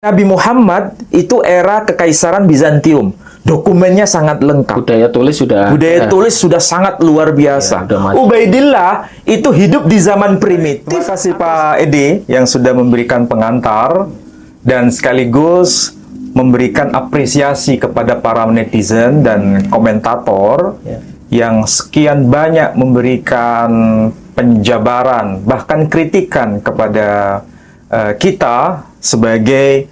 Nabi Muhammad itu era kekaisaran Bizantium. Dokumennya sangat lengkap. Budaya tulis sudah sangat luar biasa. Ya, Ubaidillah itu hidup di zaman primitif. Terima kasih Pak Edi yang sudah memberikan pengantar dan sekaligus memberikan apresiasi kepada para netizen dan komentator yang sekian banyak memberikan penjabaran bahkan kritikan kepada kita sebagai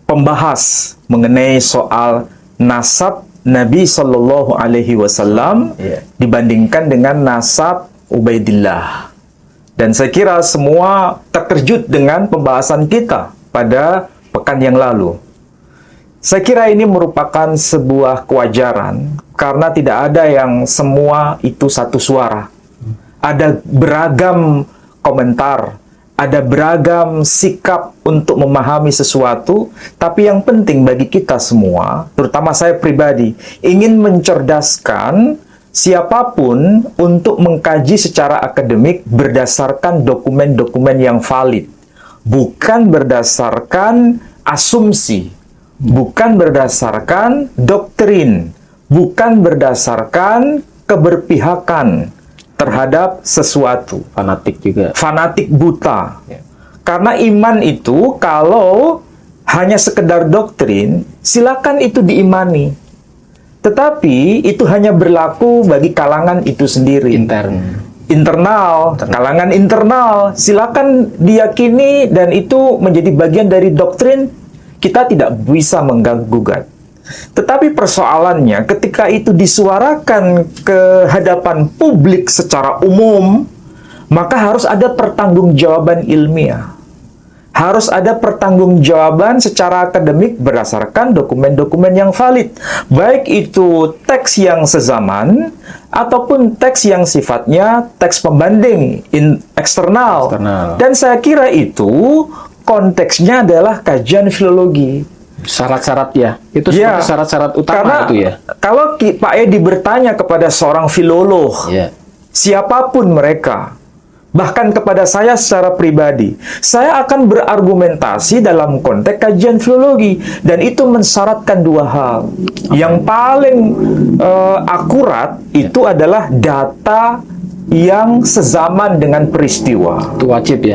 pembahas mengenai soal nasab Nabi Shallallahu Alaihi Wasallam dibandingkan dengan nasab Ubaidillah. Dan saya kira semua terkejut dengan pembahasan kita pada pekan yang lalu. Saya kira ini merupakan sebuah kewajaran karena tidak ada yang semua itu satu suara. Ada beragam komentar, ada beragam sikap untuk memahami sesuatu, tapi yang penting bagi kita semua, terutama saya pribadi, ingin mencerdaskan siapapun untuk mengkaji secara akademik berdasarkan dokumen-dokumen yang valid, bukan berdasarkan asumsi, bukan berdasarkan doktrin, bukan berdasarkan keberpihakan terhadap sesuatu. Fanatik buta. Karena iman itu kalau hanya sekedar doktrin, silakan itu diimani. Tetapi itu hanya berlaku bagi kalangan itu sendiri. Internal, kalangan internal. Silakan diyakini dan itu menjadi bagian dari doktrin. Kita tidak bisa mengganggu-gugat. Tetapi persoalannya ketika itu disuarakan ke hadapan publik secara umum, maka harus ada pertanggungjawaban ilmiah. Harus ada pertanggungjawaban secara akademik berdasarkan dokumen-dokumen yang valid. Baik itu teks yang sezaman ataupun teks yang sifatnya teks pembanding eksternal. Dan saya kira itu konteksnya adalah kajian filologi. Syarat-syarat itu seperti syarat-syarat utama. Karena itu kalau Pak Edi bertanya kepada seorang filolog, siapapun mereka, bahkan kepada saya secara pribadi, saya akan berargumentasi dalam konteks kajian filologi, dan itu mensyaratkan dua hal. Yang paling akurat itu adalah data yang sezaman dengan peristiwa. Itu wajib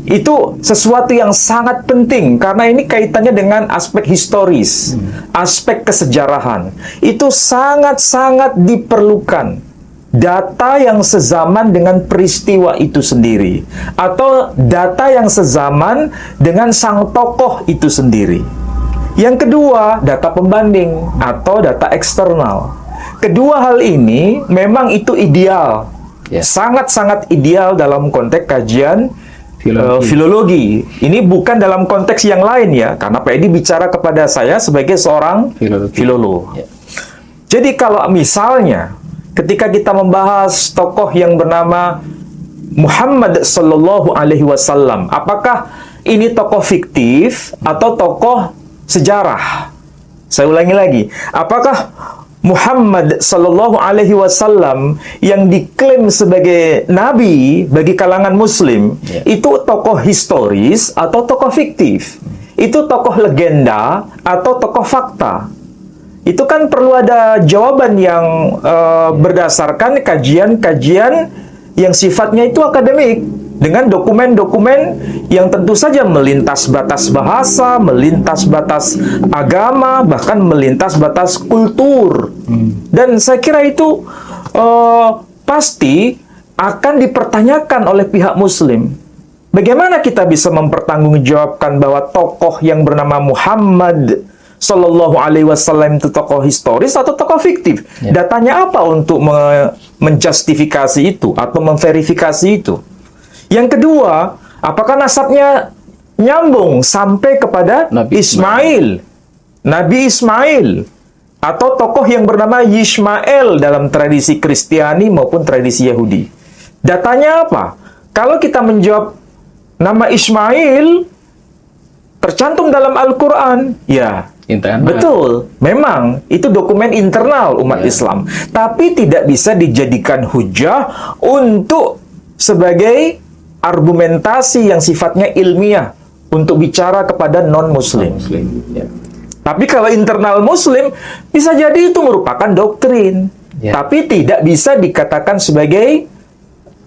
Itu sesuatu yang sangat penting karena ini kaitannya dengan aspek historis, aspek kesejarahan. Itu sangat-sangat diperlukan. Data yang sezaman dengan peristiwa itu sendiri atau data yang sezaman dengan sang tokoh itu sendiri. Yang kedua, data pembanding atau data eksternal. Kedua hal ini memang itu ideal. Sangat-sangat ideal dalam konteks kajian filologi. Ini bukan dalam konteks yang lain karena Pak Edi bicara kepada saya sebagai seorang filolog. Jadi kalau misalnya ketika kita membahas tokoh yang bernama Muhammad Sallallahu Alaihi Wasallam, apakah ini tokoh fiktif atau tokoh sejarah? Saya ulangi lagi, apakah Muhammad Sallallahu Alaihi Wasallam yang diklaim sebagai nabi bagi kalangan muslim itu tokoh historis atau tokoh fiktif? Itu tokoh legenda atau tokoh fakta? Itu kan perlu ada jawaban yang berdasarkan kajian-kajian yang sifatnya itu akademik dengan dokumen-dokumen yang tentu saja melintas batas bahasa, melintas batas agama, bahkan melintas batas kultur. Dan saya kira itu pasti akan dipertanyakan oleh pihak muslim. Bagaimana kita bisa mempertanggungjawabkan bahwa tokoh yang bernama Muhammad Sallallahu Alaihi Wasallam itu tokoh historis atau tokoh fiktif? Datanya apa untuk menjustifikasi itu atau memverifikasi itu? Yang kedua, apakah nasabnya nyambung sampai kepada Ismail? Nabi Ismail atau tokoh yang bernama Yishmael dalam tradisi Kristiani maupun tradisi Yahudi. Datanya apa? Kalau kita menjawab nama Ismail tercantum dalam Al-Quran, betul, memang itu dokumen internal umat Islam, tapi tidak bisa dijadikan hujah untuk sebagai argumentasi yang sifatnya ilmiah untuk bicara kepada non-muslim. Muslim. Ya. Tapi kalau internal muslim, bisa jadi itu merupakan doktrin. Ya. Tapi tidak bisa dikatakan sebagai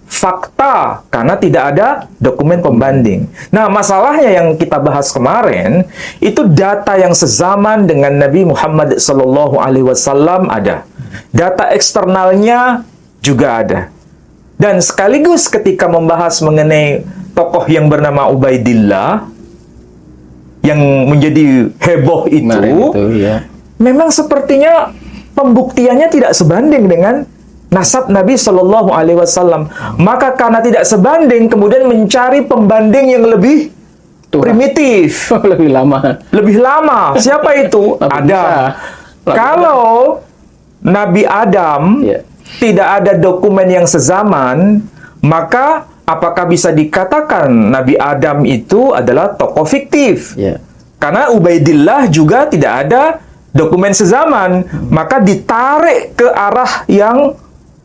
fakta, karena tidak ada dokumen pembanding. Nah, masalahnya yang kita bahas kemarin, itu data yang sezaman dengan Nabi Muhammad SAW ada. Data eksternalnya juga ada. Dan sekaligus ketika membahas mengenai tokoh yang bernama Ubaidillah, yang menjadi heboh itu, ya. memang sepertinya pembuktiannya tidak sebanding dengan nasab Nabi Shallallahu Alaihi Wasallam. Maka karena tidak sebanding, kemudian mencari pembanding yang lebih primitif, lebih lama. lebih lama. Siapa itu? Ada. Kalau Nabi Adam tidak ada dokumen yang sezaman, maka apakah bisa dikatakan Nabi Adam itu adalah tokoh fiktif? Ya. Karena Ubaidillah juga tidak ada dokumen sezaman, maka ditarik ke arah yang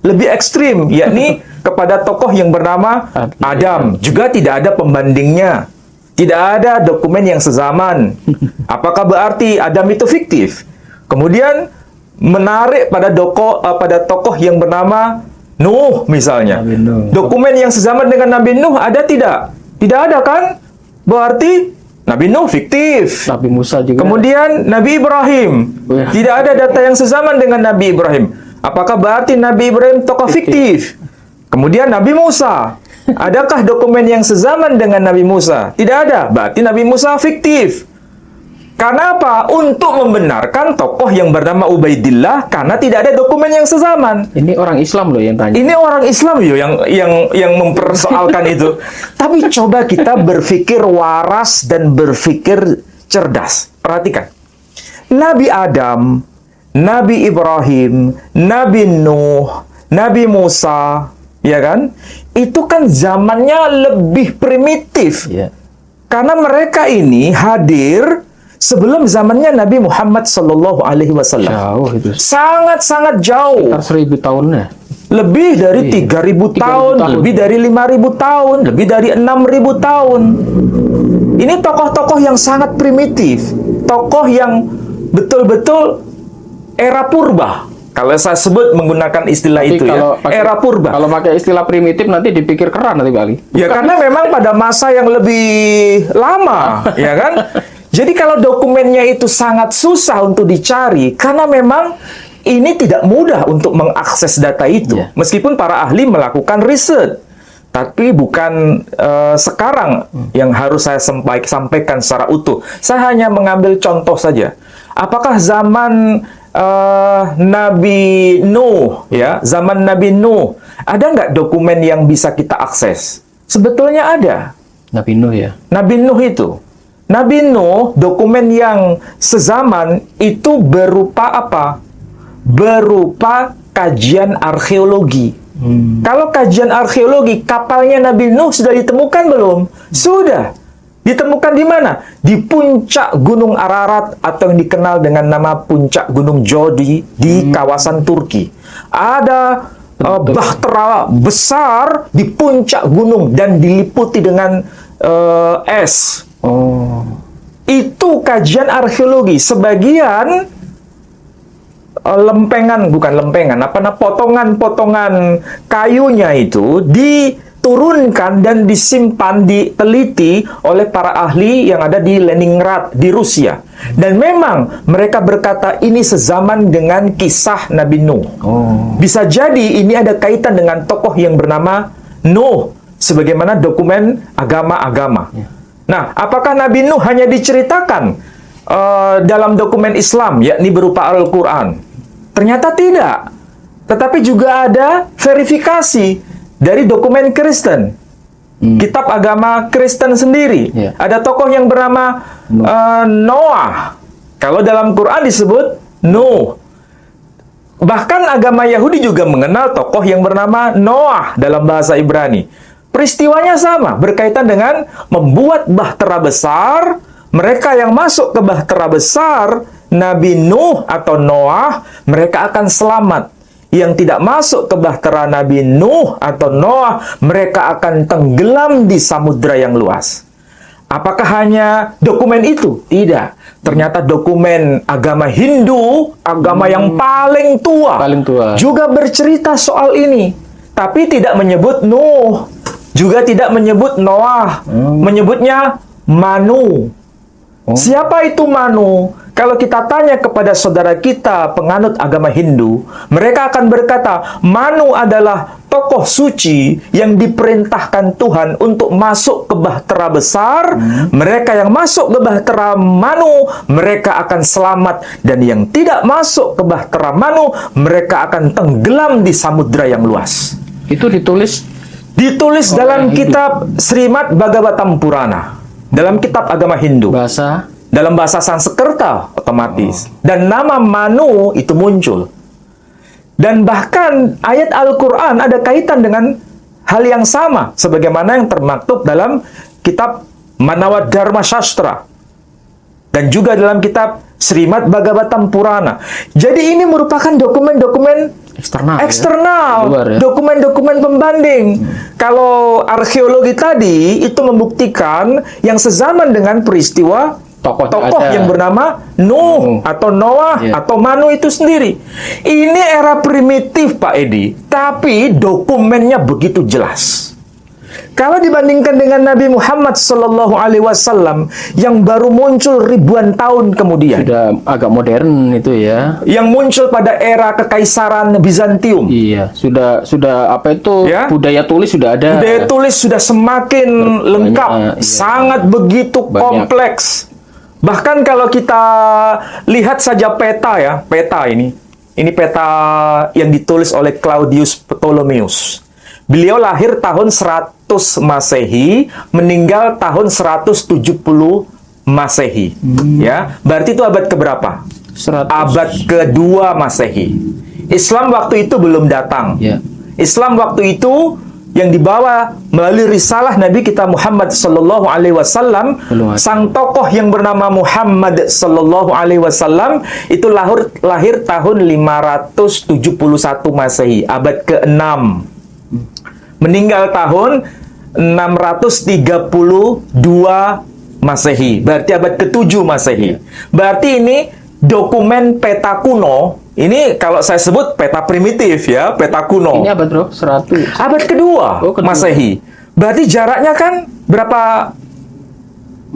lebih ekstrim, yakni kepada tokoh yang bernama Adam. Juga tidak ada pembandingnya. Tidak ada dokumen yang sezaman. Apakah berarti Adam itu fiktif? Kemudian menarik pada tokoh yang bernama Nuh misalnya. Nuh. Dokumen yang sezaman dengan Nabi Nuh ada tidak? Tidak ada kan? Berarti Nabi Nuh fiktif. Nabi Musa juga. Kemudian Nabi Ibrahim. Tidak ada data yang sezaman dengan Nabi Ibrahim. Apakah berarti Nabi Ibrahim tokoh fiktif? Kemudian Nabi Musa. Adakah dokumen yang sezaman dengan Nabi Musa? Tidak ada. Berarti Nabi Musa fiktif. Karena apa? Untuk membenarkan tokoh yang bernama Ubaidillah, karena tidak ada dokumen yang sezaman. Ini orang Islam loh yang tanya. Ini orang Islam loh yang mempersoalkan itu. Tapi coba kita berpikir waras dan berpikir cerdas. Perhatikan. Nabi Adam, Nabi Ibrahim, Nabi Nuh, Nabi Musa, ya kan? Itu kan zamannya lebih primitif. Ya. Karena mereka ini hadir sebelum zamannya Nabi Muhammad Sallallahu Alaihi Wasallam. Jauh itu. Sangat-sangat jauh. Sekitar 1000 tahun ya. Lebih dari 3.000 tahun, lebih dari 5.000 tahun, lebih dari 6.000 tahun. Ini tokoh-tokoh yang sangat primitif. Tokoh yang betul-betul era purba. Kalau saya sebut menggunakan istilah Tapi itu era purba. Kalau pakai istilah primitif nanti dipikir keren nanti kali. Ya karena memang pada masa yang lebih lama, ya kan? Jadi kalau dokumennya itu sangat susah untuk dicari, karena memang ini tidak mudah untuk mengakses data itu. Yeah. Meskipun para ahli melakukan riset, tapi bukan sekarang yang harus saya sampaikan secara utuh. Saya hanya mengambil contoh saja. Apakah zaman Nabi Nuh, ya, zaman Nabi Nuh, ada nggak dokumen yang bisa kita akses? Sebetulnya ada. Nabi Nuh ya. Nabi Nuh itu. Nabi Nuh, dokumen yang sezaman itu berupa apa? Berupa kajian arkeologi. Kalau kajian arkeologi, kapalnya Nabi Nuh sudah ditemukan belum? Sudah. Ditemukan di mana? Di puncak Gunung Ararat atau yang dikenal dengan nama puncak Gunung Jodi di kawasan Turki. Ada bahtera besar di puncak gunung dan diliputi dengan es. Oh. Itu kajian arkeologi. Sebagian potongan-potongan kayunya itu diturunkan dan disimpan, diteliti oleh para ahli yang ada di Leningrad, di Rusia. Dan memang mereka berkata ini sezaman dengan kisah Nabi Nuh. Oh. Bisa jadi ini ada kaitan dengan tokoh yang bernama Nuh, sebagaimana dokumen agama-agama. Nah, apakah Nabi Nuh hanya diceritakan dalam dokumen Islam, yakni berupa Al-Quran? Ternyata tidak. Tetapi juga ada verifikasi dari dokumen Kristen. Kitab agama Kristen sendiri. Yeah. Ada tokoh yang bernama Noah. Kalau dalam Quran disebut Nuh. Bahkan agama Yahudi juga mengenal tokoh yang bernama Noah dalam bahasa Ibrani. Peristiwanya sama, berkaitan dengan membuat bahtera besar. Mereka yang masuk ke bahtera besar, Nabi Nuh atau Noah, mereka akan selamat. Yang tidak masuk ke bahtera Nabi Nuh atau Noah, mereka akan tenggelam di samudra yang luas. Apakah hanya dokumen itu? Tidak. Ternyata dokumen agama Hindu, agama yang paling tua, juga bercerita soal ini. Tapi tidak menyebut Nuh, juga tidak menyebut Noah, menyebutnya Manu. Siapa itu Manu? Kalau kita tanya kepada saudara kita penganut agama Hindu, mereka akan berkata, Manu adalah tokoh suci yang diperintahkan Tuhan untuk masuk ke bahtera besar. Mereka yang masuk ke bahtera Manu, mereka akan selamat. Dan yang tidak masuk ke bahtera Manu, mereka akan tenggelam di samudra yang luas. Itu ditulis dalam kitab Srimad Bhagavatam Purana, dalam kitab agama Hindu. Dalam bahasa Sanskerta otomatis. Dan nama Manu itu muncul. Dan bahkan ayat Al-Quran ada kaitan dengan hal yang sama, sebagaimana yang termaktub dalam kitab Manawad Dharma Shastra. Dan juga dalam kitab Srimad Bhagavatam Purana. Jadi ini merupakan dokumen-dokumen eksternal, Luar, ya? Dokumen-dokumen pembanding. Kalau arkeologi tadi itu membuktikan yang sezaman dengan peristiwa tokoh yang bernama Nuh atau Noah atau Manu itu sendiri. Ini era primitif, Pak Edi, tapi dokumennya begitu jelas. Kalau dibandingkan dengan Nabi Muhammad SAW yang baru muncul ribuan tahun kemudian, sudah agak modern itu ya, yang muncul pada era kekaisaran Bizantium. Iya, sudah apa itu ya? Budaya tulis sudah ada. Budaya tulis sudah semakin lengkap, sangat begitu kompleks. Bahkan kalau kita lihat saja peta ya, peta ini peta yang ditulis oleh Claudius Ptolemaeus. Beliau lahir tahun 100 Masehi, meninggal tahun 170 Masehi. Ya, berarti itu abad keberapa? 100. Abad kedua Masehi. Islam waktu itu belum datang. Islam waktu itu yang dibawa melalui risalah Nabi kita Muhammad sallallahu alaihi wasallam, sang tokoh yang bernama Muhammad sallallahu alaihi wasallam itu lahir tahun 571 Masehi, abad ke-6. Meninggal tahun 632 Masehi, berarti abad ke-7 Masehi. Berarti ini dokumen peta kuno. Ini kalau saya sebut peta primitif ya, peta kuno. Ini abad bro, 100. Abad kedua, Masehi. Berarti jaraknya kan berapa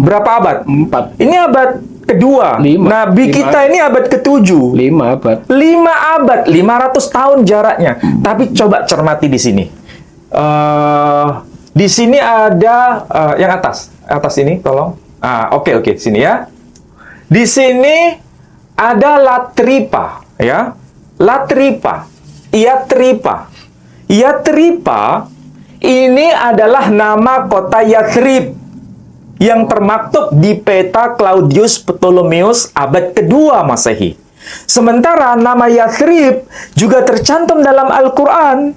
abad? 4. Ini abad kedua. Nabi kita ini abad ke-7. 5 abad. 5 abad, 500 tahun jaraknya. Tapi coba cermati di sini. Di sini ada yang atas ini, tolong. Oke, sini ya. Di sini ada Latripa. Ya, Latripa, Yatripa. Yatripa ini adalah nama kota Yathrib yang termaktub di peta Claudius Ptolemaeus abad kedua Masehi. Sementara nama Yathrib juga tercantum dalam Al-Quran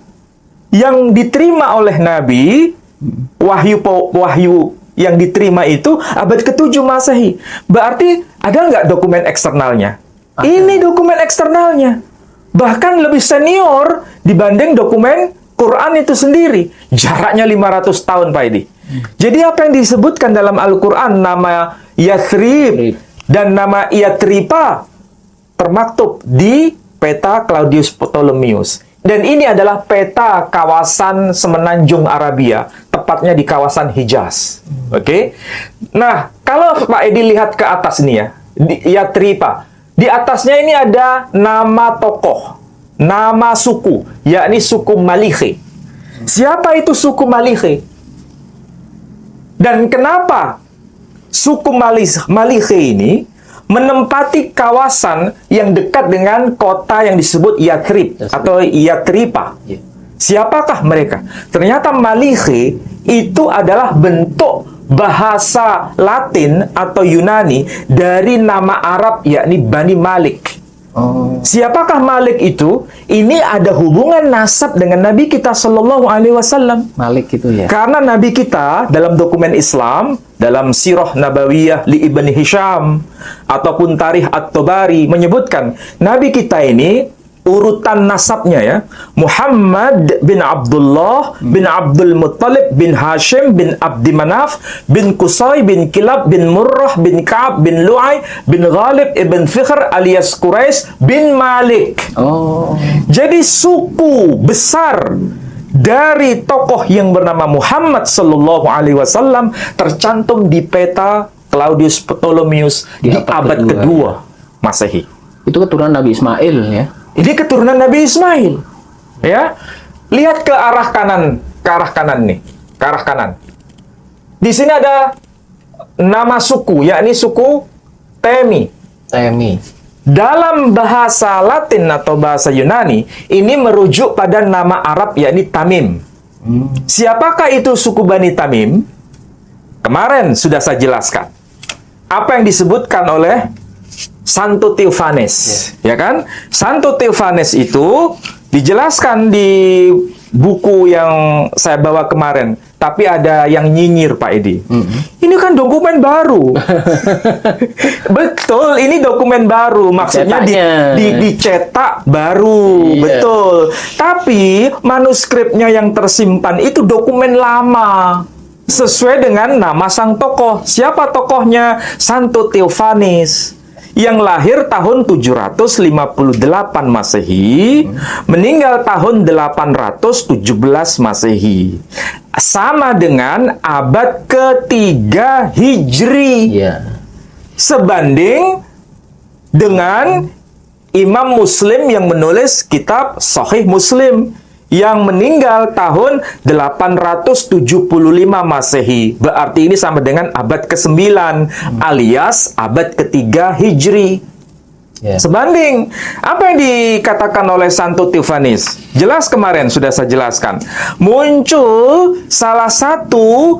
yang diterima oleh Nabi, wahyu yang diterima itu abad ke-7 Masehi. Berarti ada nggak dokumen eksternalnya? Ini dokumen eksternalnya. Bahkan lebih senior dibanding dokumen Quran itu sendiri. Jaraknya 500 tahun, Pak Edi. Jadi apa yang disebutkan dalam Al-Quran, nama Yathrib dan nama Yatripa termaktub di peta Claudius Ptolemaeus. Dan ini adalah peta kawasan semenanjung Arabia, tepatnya di kawasan Hijaz. Oke? Nah, kalau Pak Edi lihat ke atas ini ya, di Yatripa. Di atasnya ini ada nama tokoh, nama suku, yakni suku Malikhe. Siapa itu suku Malikhe? Dan kenapa suku Malikhe ini menempati kawasan yang dekat dengan kota yang disebut Yathrib atau Yatripa? Siapakah mereka? Ternyata Malikhe itu adalah bentuk bahasa Latin atau Yunani dari nama Arab yakni Bani Malik. Siapakah Malik itu? Ini ada hubungan nasab dengan Nabi kita Shallallahu Alaihi Wasallam. Malik itu ya. Karena Nabi kita dalam dokumen Islam, dalam Sirah Nabawiyah li Ibn Hisham ataupun Tarikh At-Tabari menyebutkan Nabi kita ini urutan nasabnya ya. Muhammad bin Abdullah bin Abdul Muttalib bin Hashim bin Abdi Manaf bin Qusay bin Kilab bin Murrah bin Ka'ab bin Lu'ay bin Ghalib ibn Fikhr alias Quraisy bin Malik. Oh. Jadi suku besar dari tokoh yang bernama Muhammad sallallahu alaihi wasallam tercantum di peta Claudius Ptolemaeus di abad kedua Masehi. Itu keturunan Nabi Ismail ya. Ini keturunan Nabi Ismail. Ya. Lihat ke arah kanan nih, ke arah kanan. Di sini ada nama suku, yakni suku Temi. Temi. Dalam bahasa Latin atau bahasa Yunani, ini merujuk pada nama Arab yakni Tamim. Siapakah itu suku Bani Tamim? Kemarin sudah saya jelaskan. Apa yang disebutkan oleh Santo Theophanes, ya kan? Santo Theophanes itu dijelaskan di buku yang saya bawa kemarin, tapi ada yang nyinyir Pak Edi. Ini kan dokumen baru. Betul, ini dokumen baru. Maksudnya dicetak baru, Iya. betul. Tapi manuskripnya yang tersimpan itu dokumen lama. Sesuai dengan nama sang tokoh. Siapa tokohnya? Santo Theophanes. Yang lahir tahun 758 Masehi, meninggal tahun 817 Masehi. Sama dengan abad ketiga Hijri. Iya. Sebanding dengan Imam Muslim yang menulis kitab Sahih Muslim yang meninggal tahun 875 Masehi. Berarti ini sama dengan abad ke-9 alias abad ketiga Hijri. Sebanding. Apa yang dikatakan oleh Santo Theophanes? Jelas kemarin sudah saya jelaskan. Muncul salah satu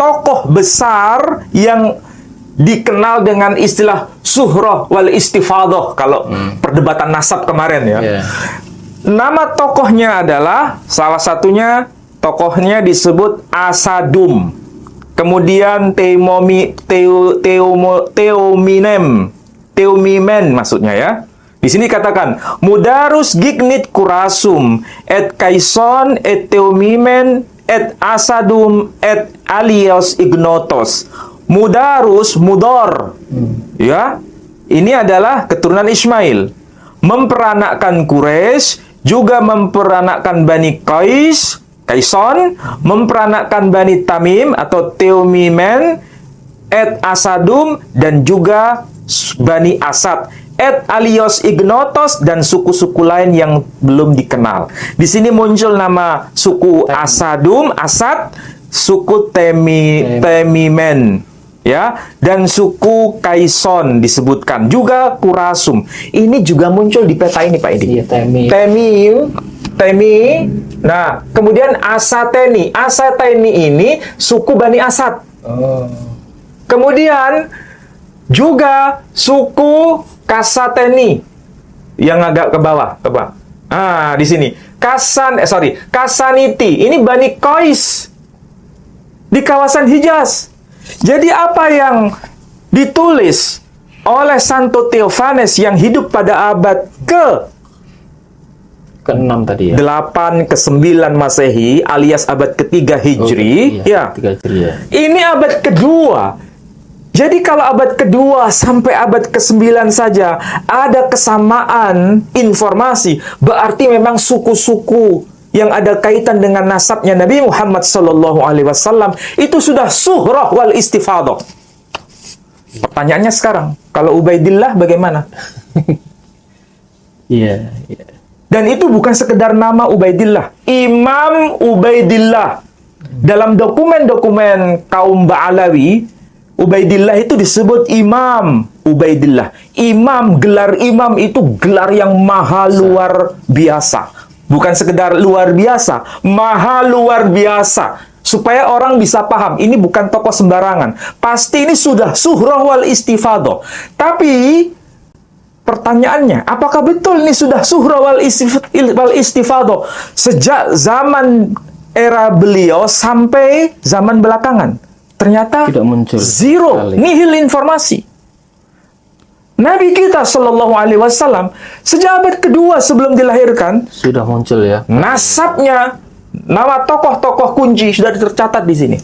tokoh besar yang dikenal dengan istilah suhrah wal istifadah kalau perdebatan nasab kemarin ya. Nama tokohnya adalah, salah satunya tokohnya disebut Asadum. Kemudian Teomimen maksudnya ya. Di sini katakan Mudarus gignit kurasum et kaison et Teomimen et Asadum et alios ignotos. Mudarus mudor. Ya. Ini adalah keturunan Ismail. Memperanakkan Quraisy, juga memperanakkan Bani Kaison, memperanakkan Bani Tamim atau Teomimen, et Asadum, dan juga Bani Asad, et alios ignotos, dan suku-suku lain yang belum dikenal. Di sini muncul nama suku Asadum, Asad, suku Temimen, ya, dan suku Kaison disebutkan, juga Kurasum. Ini juga muncul di peta ini Pak Edi. Iya, Temi. Nah, kemudian Asateni. Asateni ini suku Bani Asad. Kemudian juga suku Kasateni yang agak ke bawah, di sini. Kasaniti. Ini Bani Qais di kawasan Hijaz. Jadi apa yang ditulis oleh Santo Theophanes yang hidup pada abad ke-6 tadi ya. 8 ke-9 Masehi alias abad ketiga Hijri, ya. Ini abad kedua. Jadi kalau abad kedua sampai abad ke-9 saja ada kesamaan informasi, berarti memang suku-suku yang ada kaitan dengan nasabnya Nabi Muhammad sallallahu alaihi wasallam itu sudah suhrah wal istifadah. Pertanyaannya sekarang, kalau Ubaidillah bagaimana? Iya. Dan itu bukan sekedar nama Ubaidillah, Imam Ubaidillah. Dalam dokumen-dokumen kaum Ba'alawi, Ubaidillah itu disebut Imam Ubaidillah. Imam, gelar imam itu gelar yang maha luar biasa. Bukan sekedar luar biasa, maha luar biasa. Supaya orang bisa paham, ini bukan tokoh sembarangan. Pasti ini sudah suhrah wal istifadah. Tapi, pertanyaannya, apakah betul ini sudah suhrah wal istifadah? Sejak zaman era beliau sampai zaman belakangan. Ternyata tidak muncul zero, nihil informasi. Nabi kita Shallallahu Alaihi Wasallam sejak abad kedua sebelum dilahirkan, Sudah muncul ya. nasabnya, nama tokoh-tokoh kunci sudah tercatat di sini.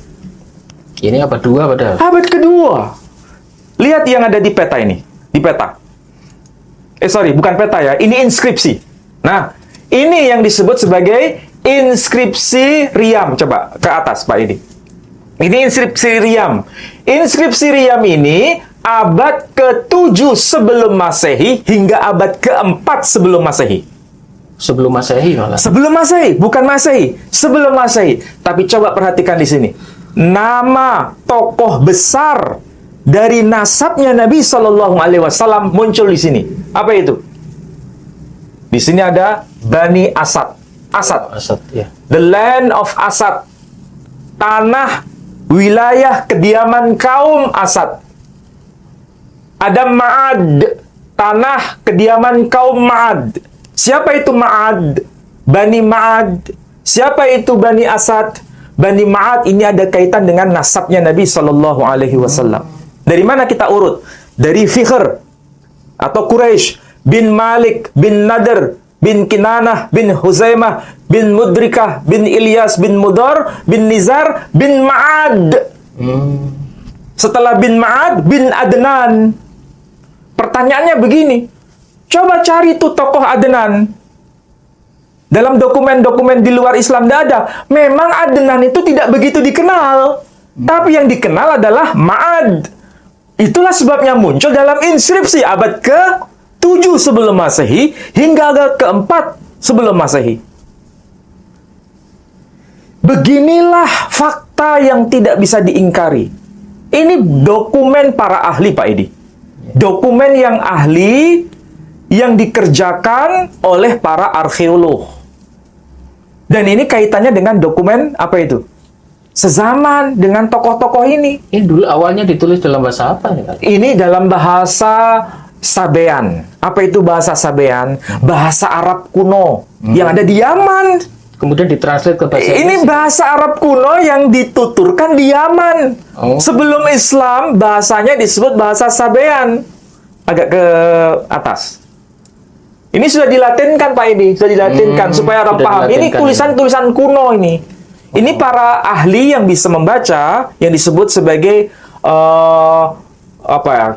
Ini abad 2 padahal. Abad kedua. Lihat yang ada di peta ini, di peta. Sorry, bukan peta ya, ini inskripsi. Nah, ini yang disebut sebagai inskripsi Riam. Coba ke atas, Pak ini. Ini inskripsi Riam. Inskripsi Riam ini abad ke-7 sebelum Masehi hingga abad ke-4 sebelum Masehi. Sebelum Masehi malah. Sebelum Masehi, bukan Masehi. Sebelum Masehi. Tapi coba perhatikan di sini. Nama tokoh besar dari nasabnya Nabi Shallallahu Alaihi Wasallam muncul di sini. Apa itu? Di sini ada Bani Asad. Asad. Asad ya. The land of Asad. Tanah, wilayah kediaman kaum Asad. Ada Ma'ad. Tanah kediaman kaum Ma'ad. Siapa itu Ma'ad? Bani Ma'ad. Siapa itu Bani Asad? Bani Ma'ad ini ada kaitan dengan nasabnya Nabi Shallallahu Alaihi Wasallam. Dari mana kita urut? Dari Fikhr atau Quraisy bin Malik bin Nadr bin Kinanah bin Huzaimah bin Mudrikah bin Ilyas bin Mudar bin Nizar bin Ma'ad. Setelah bin Ma'ad bin Adnan. Pertanyaannya begini, coba cari tuh tokoh Adnan. Dalam dokumen-dokumen di luar Islam tidak ada. Memang Adnan itu tidak begitu dikenal. Tapi yang dikenal adalah Ma'ad. Itulah sebabnya muncul dalam inskripsi abad ke-7 sebelum Masehi hingga abad ke-4 sebelum Masehi. Beginilah fakta yang tidak bisa diingkari. Ini dokumen para ahli, Pak Edi. Dokumen yang ahli yang dikerjakan oleh para arkeolog. Dan ini kaitannya dengan dokumen apa itu? Sezaman dengan tokoh-tokoh ini. Ini dulu awalnya ditulis dalam bahasa apa nih, Pak? Ini dalam bahasa Sabean. Apa itu bahasa Sabean? Bahasa Arab kuno yang ada di Yaman. Kemudian ditranslate ke bahasa Ini Indonesia. bahasa Arab kuno yang dituturkan di Yaman. Oh. Sebelum Islam, bahasanya disebut bahasa Sabean. Agak ke atas. Ini sudah dilatinkan, Pak Edi. Sudah dilatinkan supaya orang sudah paham. Ini dilatinkan, tulisan-tulisan kuno ini. Ini para ahli yang bisa membaca, yang disebut sebagai apa ya?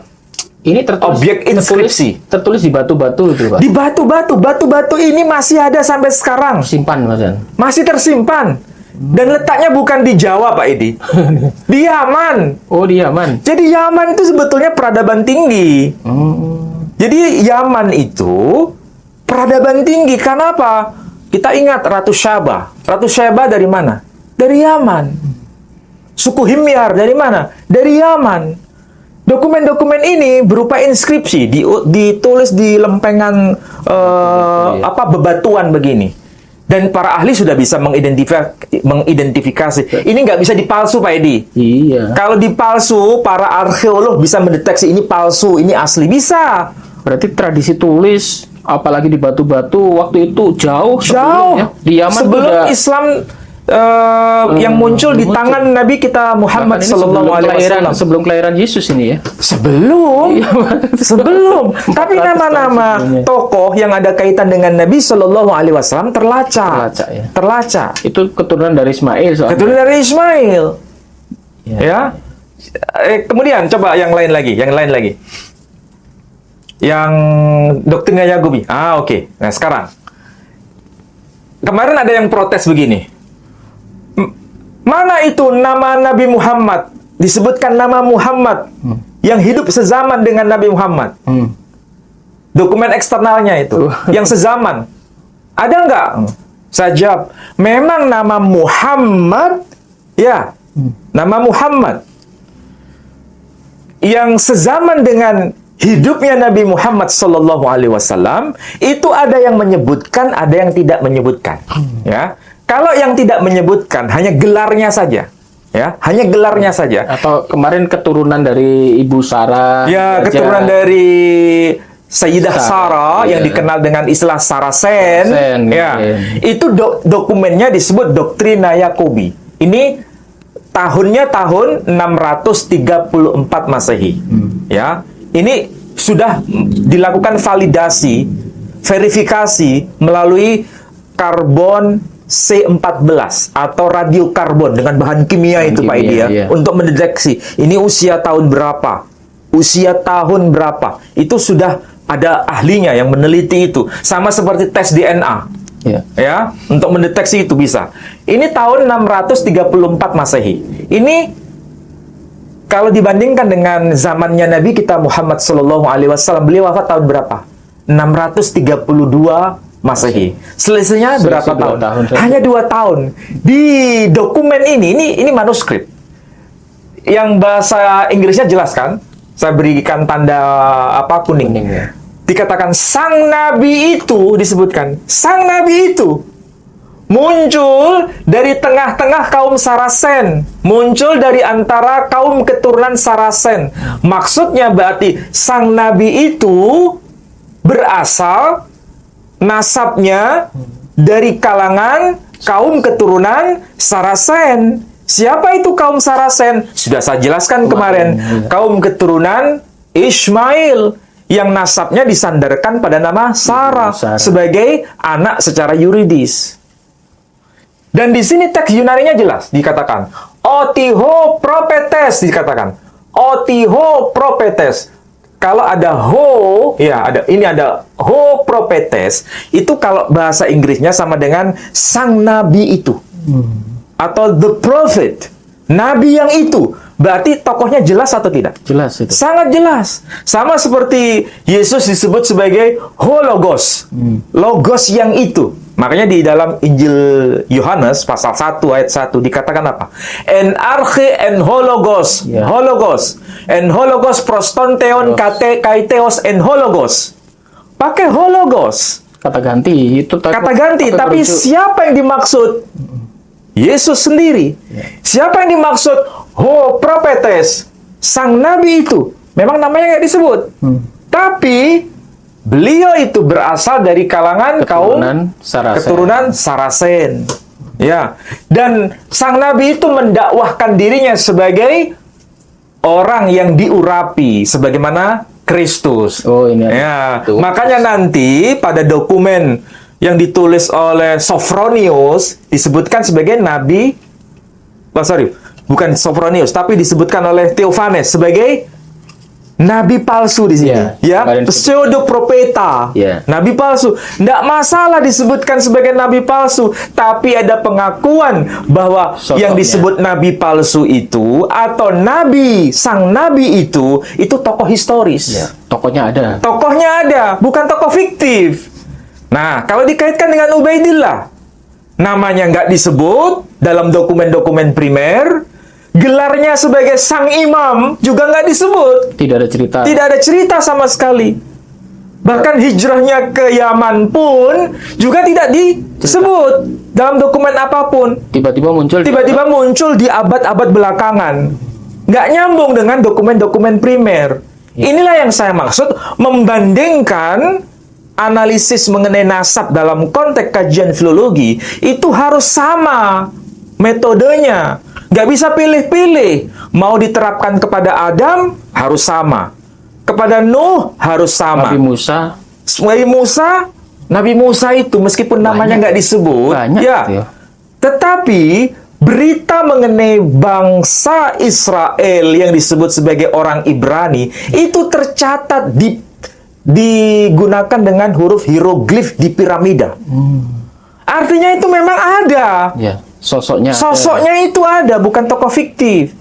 Ini tertulis, Objek inskripsi. tertulis di batu-batu itu, Pak. Di batu-batu. Batu-batu ini masih ada sampai sekarang. Simpan, Mas Jan. Masih tersimpan. Dan letaknya bukan di Jawa, Pak Edi. Di Yaman. Oh, di Yaman. Jadi Yaman itu sebetulnya peradaban tinggi. Jadi Yaman itu peradaban tinggi. Karena apa? Kita ingat Ratu Syaba. Ratu Syaba dari mana? Dari Yaman. Suku Himyar dari mana? Dari Yaman. Dokumen-dokumen ini berupa inskripsi, ditulis di lempengan bebatuan begini. Dan para ahli sudah bisa mengidentifikasi. Ini nggak bisa dipalsu, Pak Edi. Iya. Kalau dipalsu, para arkeolog bisa mendeteksi ini palsu, ini asli. Bisa. Berarti tradisi tulis, apalagi di batu-batu, waktu itu jauh sebelumnya. Di Yaman sebelum udah, Islam yang muncul di tangan Nabi kita Muhammad bahkan ini Sallallahu Alaihi Wasallam. sebelum kelahiran Yesus ini ya. Sebelum. Tapi 400 nama-nama tahun sebelumnya. tokoh yang ada kaitan dengan Nabi Sallallahu Alaihi Wasallam terlacak. Terlacak, ya. Terlacak. Itu keturunan dari Ismail soalnya. Keturunan dari Ismail. Ya. Ya. Kemudian coba yang lain lagi, Yang doktrinnya Yagubi. Oke. Nah, sekarang. Kemarin ada yang protes begini. Mana itu nama Nabi Muhammad? Disebutkan nama Muhammad yang hidup sezaman dengan Nabi Muhammad. Dokumen eksternalnya itu, yang sezaman. Ada nggak? Saya jawab, memang nama Muhammad, ya, nama Muhammad yang sezaman dengan hidupnya Nabi Muhammad Sallallahu Alaihi Wasallam itu ada yang menyebutkan, ada yang tidak menyebutkan. Ya, kalau yang tidak menyebutkan hanya gelarnya saja, ya, hanya gelarnya saja. Atau kemarin keturunan dari Ibu Sarah. Ya, Raja. keturunan dari Sayyidah Sarah iya. yang dikenal dengan istilah Sarasen. Sarasen, Ya, iya. itu dokumennya disebut Doktrina Yakobi. Ini tahunnya tahun 634 Masehi. Ya, ini sudah dilakukan validasi, verifikasi melalui karbon C14 atau radiokarbon dengan bahan kimia itu Pak Edi ya, untuk mendeteksi ini usia tahun berapa, usia tahun berapa. Itu sudah ada ahlinya yang meneliti itu. Sama seperti tes DNA. Ya, untuk mendeteksi itu bisa. Ini tahun 634 Masehi. Ini kalau dibandingkan dengan zamannya Nabi kita Muhammad SAW, beliau wafat tahun berapa? 632 Masehi. Selisihnya berapa tahun? Hanya 2 tahun. Di dokumen ini manuskrip. Yang bahasa Inggrisnya jelas kan? Saya berikan tanda kuning. Ya. Dikatakan sang nabi itu, disebutkan sang nabi itu muncul dari tengah-tengah kaum Saracen, muncul dari antara kaum keturunan Saracen. Maksudnya berarti sang nabi itu berasal nasabnya dari kalangan kaum keturunan Saracen. Siapa itu kaum Saracen? Sudah saya jelaskan kemarin. Kaum keturunan Ismail yang nasabnya disandarkan pada nama Sarah sebagai anak secara yuridis. Dan di sini teks Yunaninya jelas dikatakan Otiho propetes, dikatakan Otiho propetes. Kalau ada ho, ya ada ho propetes, itu kalau bahasa Inggrisnya sama dengan sang nabi itu. Atau the prophet, nabi yang itu. Berarti tokohnya jelas atau tidak? Jelas itu. Sangat jelas. Sama seperti Yesus disebut sebagai hologos. Logos yang itu. Makanya di dalam Injil Yohanes pasal 1 ayat 1 dikatakan apa? En arche en hologos. Hologos. En hologos prostonteon kaiteos en hologos. Pakai hologos. Kata ganti. Itu kata ganti. Tapi siapa yang dimaksud? Yesus sendiri. Siapa yang dimaksud? Ho propetes. Sang nabi itu. Memang namanya nggak disebut. Tapi beliau itu berasal dari kalangan keturunan Saracen. Ya. Dan sang nabi itu mendakwahkan dirinya sebagai orang yang diurapi sebagaimana Kristus. Oh, ini. Ya. Makanya nanti pada dokumen yang ditulis oleh Sophronius disebutkan sebagai nabi. Bukan Sophronius, tapi disebutkan oleh Theophanes sebagai nabi palsu di sini, pseudoprofeta, nabi palsu. Tidak masalah disebutkan sebagai nabi palsu, tapi ada pengakuan bahwa yang disebut nabi palsu itu atau sang nabi itu tokoh historis. Tokohnya ada, bukan tokoh fiktif. Nah, kalau dikaitkan dengan Ubaidillah, namanya nggak disebut dalam dokumen-dokumen primer. Gelarnya sebagai sang imam juga nggak disebut. Tidak ada cerita. Tidak ada cerita sama sekali. Bahkan hijrahnya ke Yaman pun juga tidak disebut dalam dokumen apapun. Tiba-tiba muncul di abad-abad belakangan. Nggak nyambung dengan dokumen-dokumen primer. Inilah yang saya maksud membandingkan analisis mengenai nasab dalam konteks kajian filologi itu harus sama metodenya. Nggak bisa pilih-pilih. Mau diterapkan kepada Adam, harus sama. Kepada Nuh, harus sama. Nabi Musa itu, meskipun namanya nggak disebut, tetapi berita mengenai bangsa Israel yang disebut sebagai orang Ibrani, itu tercatat digunakan dengan huruf hieroglif di piramida. Artinya itu memang ada. Sosoknya itu ada, bukan tokoh fiktif.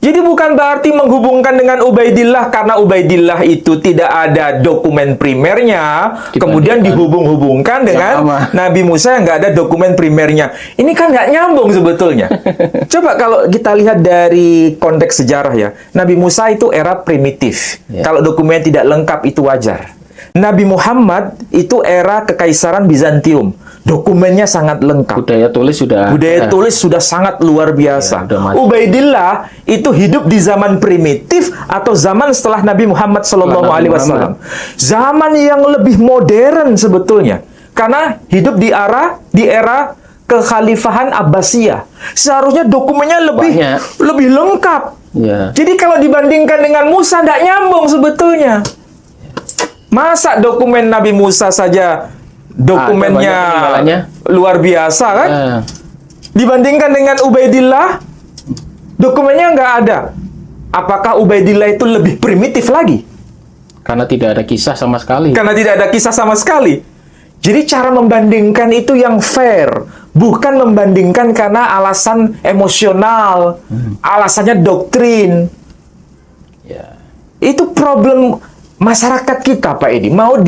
Jadi bukan berarti menghubungkan dengan Ubaidillah karena Ubaidillah itu tidak ada dokumen primernya, kemudian dihubung-hubungkan dengan Nabi Musa yang nggak ada dokumen primernya. Ini kan nggak nyambung sebetulnya. Coba kalau kita lihat dari konteks sejarah ya, Nabi Musa itu era primitif. Kalau dokumen tidak lengkap itu wajar. Nabi Muhammad itu era kekaisaran Bizantium. Dokumennya sangat lengkap. Budaya tulis sudah sangat luar biasa. Ubaidillah itu hidup di zaman primitif atau zaman setelah Nabi Muhammad SAW. Zaman yang lebih modern sebetulnya. Karena hidup di era kekhalifahan Abbasiyah. Seharusnya dokumennya lebih lengkap. Jadi kalau dibandingkan dengan Musa tidak nyambung sebetulnya. Masa dokumen Nabi Musa saja dokumennya banyak peninggalannya. luar biasa kan? Eh, Dibandingkan dengan Ubaidillah, dokumennya nggak ada. Apakah Ubaidillah itu lebih primitif lagi? karena tidak ada kisah sama sekali. Karena tidak ada kisah sama sekali. Jadi cara membandingkan itu yang fair, bukan membandingkan karena alasan emosional, alasannya doktrin. Ya. Itu problem masyarakat kita, Pak Edi. Mau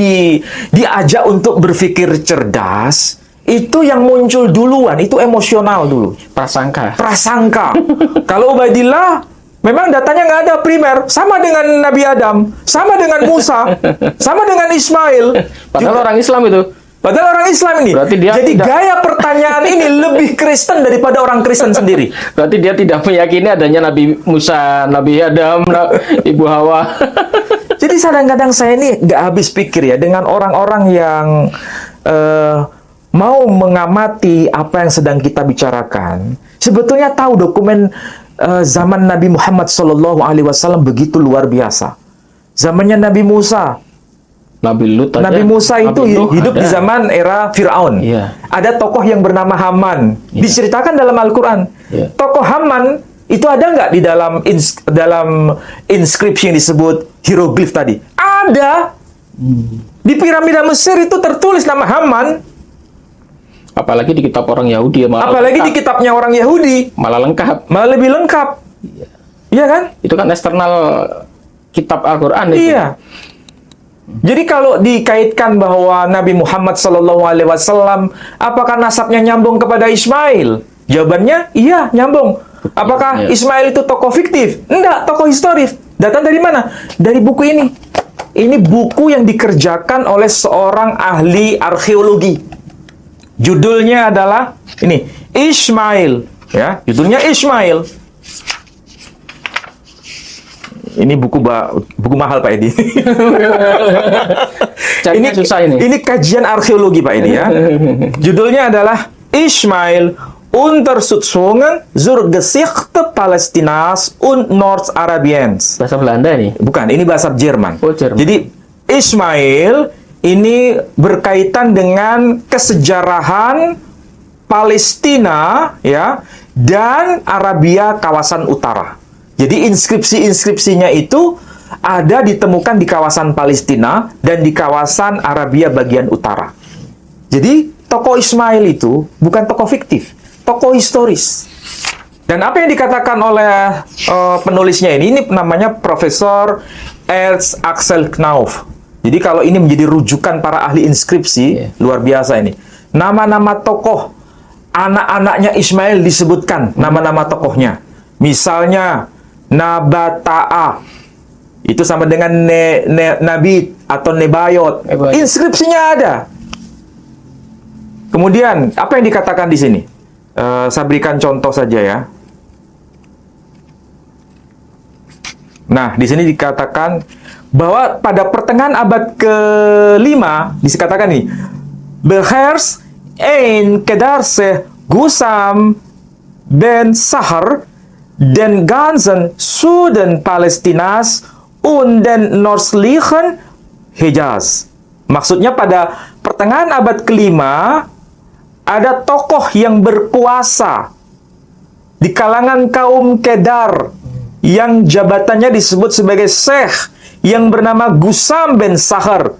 diajak untuk berpikir cerdas, itu yang muncul duluan, itu emosional dulu. Prasangka. Prasangka. Kalau Ubaidillah, memang datanya nggak ada primer, sama dengan Nabi Adam, sama dengan Musa, sama dengan Ismail. Padahal orang Islam itu. Padahal orang Islam ini. Berarti dia Jadi tidak- gaya pertanyaan ini lebih Kristen daripada orang Kristen sendiri. Berarti dia tidak meyakini adanya Nabi Musa, Nabi Adam, Ibu Hawa. Jadi kadang-kadang saya ini nggak habis pikir ya dengan orang-orang yang mau mengamati apa yang sedang kita bicarakan. Sebetulnya tahu dokumen zaman Nabi Muhammad SAW begitu luar biasa. Zamannya Nabi Musa. Nabi Lut aja. Nabi Musa itu Nabi Nuh hidup ada. di zaman era Fir'aun. Iya. Ada tokoh yang bernama Haman. Iya. Diceritakan dalam Al-Quran. Iya. Tokoh Haman itu ada nggak di dalam inskripsi yang disebut hieroglif tadi? Ada. Di piramida Mesir itu tertulis nama Haman. Apalagi di kitab orang Yahudi ya, malah Apalagi di lengkap. kitabnya orang Yahudi. Malah lengkap. Malah lebih lengkap. Iya kan? Itu kan eksternal kitab Al-Qur'an itu. Iya. Jadi kalau dikaitkan bahwa Nabi Muhammad SAW, apakah nasabnya nyambung kepada Ismail? Jawabannya iya, nyambung. Apakah Iya. Ismail itu tokoh fiktif? Enggak, tokoh historis. Datang dari mana? Dari buku ini. Ini buku yang dikerjakan oleh seorang ahli arkeologi. Judulnya adalah ini, Ismail. Ya, judulnya Ismail. Ini buku mahal, Pak Edi. Carinya susah ini. Ini kajian arkeologi, Pak Edi ya. Judulnya adalah Ismail Untersuchungen zur Geschichte Palästinas und Nordarabiens. Bahasa Belanda ini. Bukan, ini bahasa Jerman. Oh, Jerman. Jadi Ismail ini berkaitan dengan kesejarahan Palestina ya dan Arabia kawasan utara. Jadi inskripsi-inskripsinya itu ada ditemukan di kawasan Palestina dan di kawasan Arabia bagian utara. Jadi tokoh Ismail itu bukan tokoh fiktif, tokoh historis. Dan apa yang dikatakan oleh penulisnya ini namanya Profesor Ernst Axel Knauf. Jadi kalau ini menjadi rujukan para ahli inskripsi, luar biasa ini. Nama-nama tokoh, anak-anaknya Ismail disebutkan, nama-nama tokohnya. Misalnya, Nabata'a. Itu sama dengan Nabit atau Nebayot. Nebayot. Inskripsinya ada. Kemudian, apa yang dikatakan di sini? Saya berikan contoh saja ya. Nah, di sini dikatakan bahwa pada pertengahan abad ke-5 dikatakan nih, Beherrs ein Kedarse Gusam ben Sahar den ganzen Süden Palestinas und den nördlichen Hejaz. Maksudnya pada pertengahan abad ke-5 ada tokoh yang berkuasa di kalangan kaum Kedar yang jabatannya disebut sebagai Syekh yang bernama Gusam bin Sahar.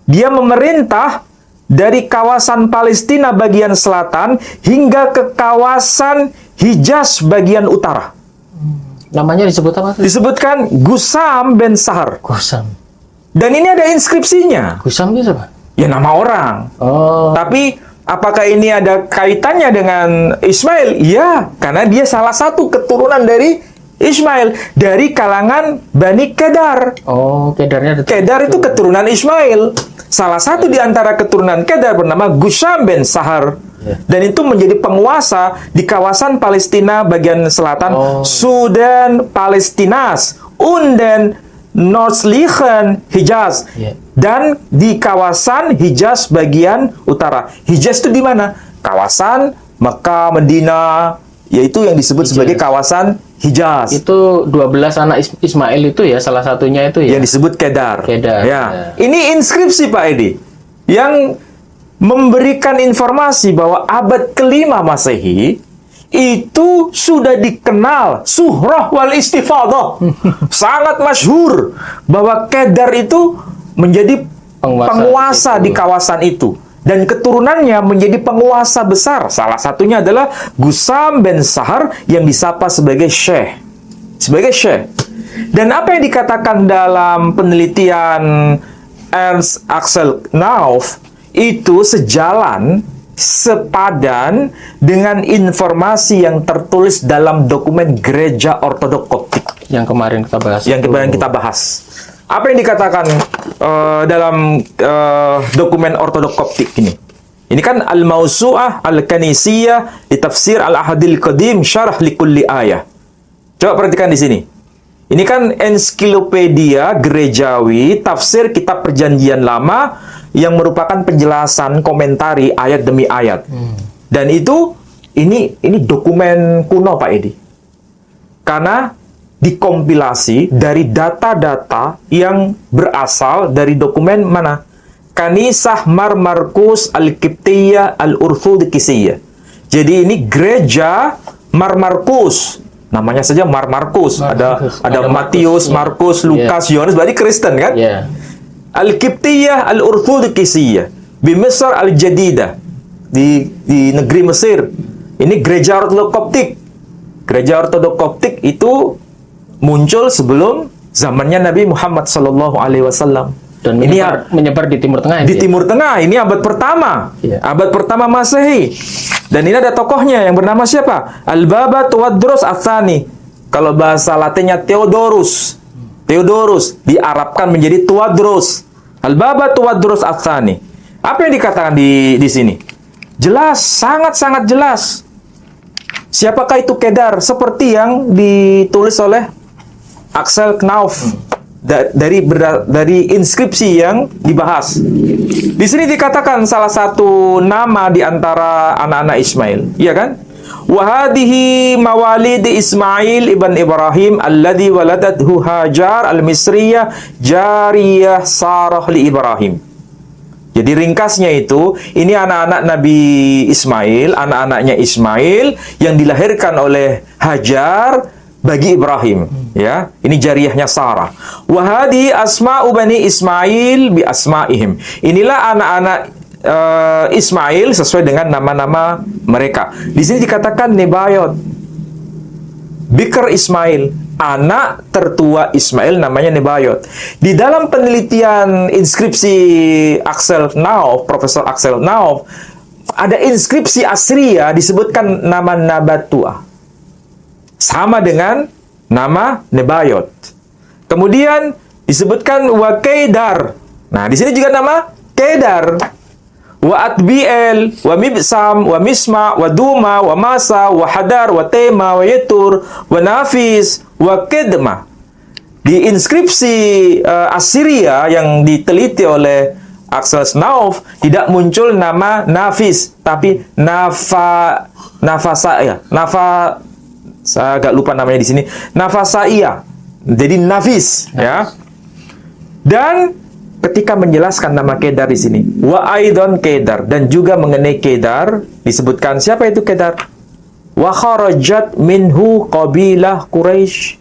Dia memerintah dari kawasan Palestina bagian selatan hingga ke kawasan Hijaz bagian utara. Namanya disebut apa tuh? Disebutkan Gusam bin Sahar. Gusam. Dan ini ada inskripsinya. Gusam itu apa? Ya nama orang. Oh. Tapi apakah ini ada kaitannya dengan Ismail? Ya, karena dia salah satu keturunan dari Ismail. Dari kalangan Bani Kedar. Oh, Kedarnya ada. Kedar itu keturunan Ismail. Salah satu di antara keturunan Kedar bernama Gusam bin Sahar. Dan itu menjadi penguasa di kawasan Palestina bagian selatan, Sudan Palestinas, und den nördlichen Hijaz. Dan di kawasan Hijaz bagian utara. Hijaz itu di mana? Kawasan Mekah, Medina, yaitu yang disebut sebagai kawasan Hijaz. Itu 12 anak Ismail itu ya, salah satunya itu ya. Yang disebut Kedar. Kedar, Ya. ya. Ini inskripsi Pak Edi yang memberikan informasi bahwa abad kelima Masehi itu sudah dikenal Suhrah wal Istifadah. Sangat masyhur bahwa Kedar itu menjadi penguasa di kawasan itu. Dan keturunannya menjadi penguasa besar. Salah satunya adalah Gusam bin Sahar yang disapa sebagai Syekh. Sebagai Syekh. Dan apa yang dikatakan dalam penelitian Ernst Axel Knauf itu sejalan, sepadan dengan informasi yang tertulis dalam dokumen Gereja Ortodok Koptik. Yang kemarin kita bahas. Yang kemarin kita bahas. Apa yang dikatakan dalam dokumen Ortodok Koptik ini? Ini kan Al-Mausu'ah Al-Kanisiyah di Tafsir Al-Ahadil Qadim Syarah Likulli Ayah. Coba perhatikan di sini. Ini kan ensiklopedia gerejawi tafsir kitab Perjanjian Lama yang merupakan penjelasan komentari ayat demi ayat. Dan itu ini dokumen kuno Pak Edi. Karena dikompilasi dari data-data yang berasal dari dokumen mana? Kanisah Marmarkus Al-Qibtiyah Al-Urthudikisiyah. Jadi ini gereja Marmarkus. Namanya saja Marmarkus. Ada Matius, Markus, Lukas, Yohanes, berarti Kristen kan? Yeah. Al-Qibtiyah Al-Urthudikisiyah di Mesir Al-Jadidah di negeri Mesir. Ini gereja Ortodok Koptik. Gereja Ortodok Koptik itu muncul sebelum zamannya Nabi Muhammad Sallallahu Alaihi Wasallam. Dan menyebar di Timur Tengah. Di Timur Tengah, ini abad pertama. Iya. Abad pertama Masehi. Dan ini ada tokohnya yang bernama siapa? Al-Baba Tuwadros Atsani. Kalau bahasa Latinnya Theodorus. Theodorus diarabkan menjadi Tuwadros. Al-Baba Tuwadros Atsani. Apa yang dikatakan di sini? Jelas, sangat-sangat jelas. Siapakah itu Kedar? Seperti yang ditulis oleh Axel Knauf dari inskripsi yang dibahas. Di sini dikatakan salah satu nama di antara anak-anak Ismail, iya kan? Wahadihi mawalid Ismail ibn Ibrahim alladhi waladathu Hajar al-Misriyah jariyah Sarah li Ibrahim. Jadi ringkasnya itu, ini anak-anak Nabi Ismail, anak-anaknya Ismail yang dilahirkan oleh Hajar bagi Ibrahim, ya. Ini jariyahnya Sarah. Wahadi asma'u bani Ismail bi asma'ihim. Inilah anak-anak Ismail sesuai dengan nama-nama mereka. Di sini dikatakan Nebayot, Bikr Ismail, anak tertua Ismail namanya Nebayot. Di dalam penelitian inskripsi Axel Knauf, Profesor Axel Knauf, ada inskripsi Assyria disebutkan nama Nabatua. Sama dengan nama Nebayot. Kemudian disebutkan wa Kedar. Nah, di sini juga nama Kedar. Wa Atbiel, wa Mibsam, wa Misma, wa Duma, wa Masa, wa Hadar, wa Tema, wa Yetur, wa Nafis, wa Kedma. Di inskripsi Assyria yang diteliti oleh Axel Knauf tidak muncul nama Nafis, tapi saya agak lupa namanya di sini. Nafasaiyah. Jadi Nafis, ya. Dan ketika menjelaskan nama Kedar di sini, wa aidon Kedar, dan juga mengenai Kedar disebutkan siapa itu Kedar? Wa kharajat minhu qabilah Quraisy.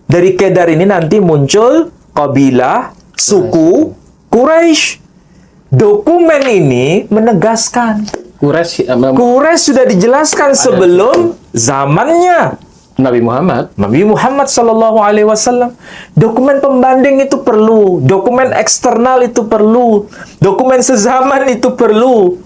Dari Kedar ini nanti muncul kabilah suku Quraisy. Dokumen ini menegaskan Quraisy sudah dijelaskan sebelum zamannya Nabi Muhammad Sallallahu Alaihi Wasallam. Dokumen pembanding itu perlu, dokumen eksternal itu perlu, dokumen sezaman itu perlu.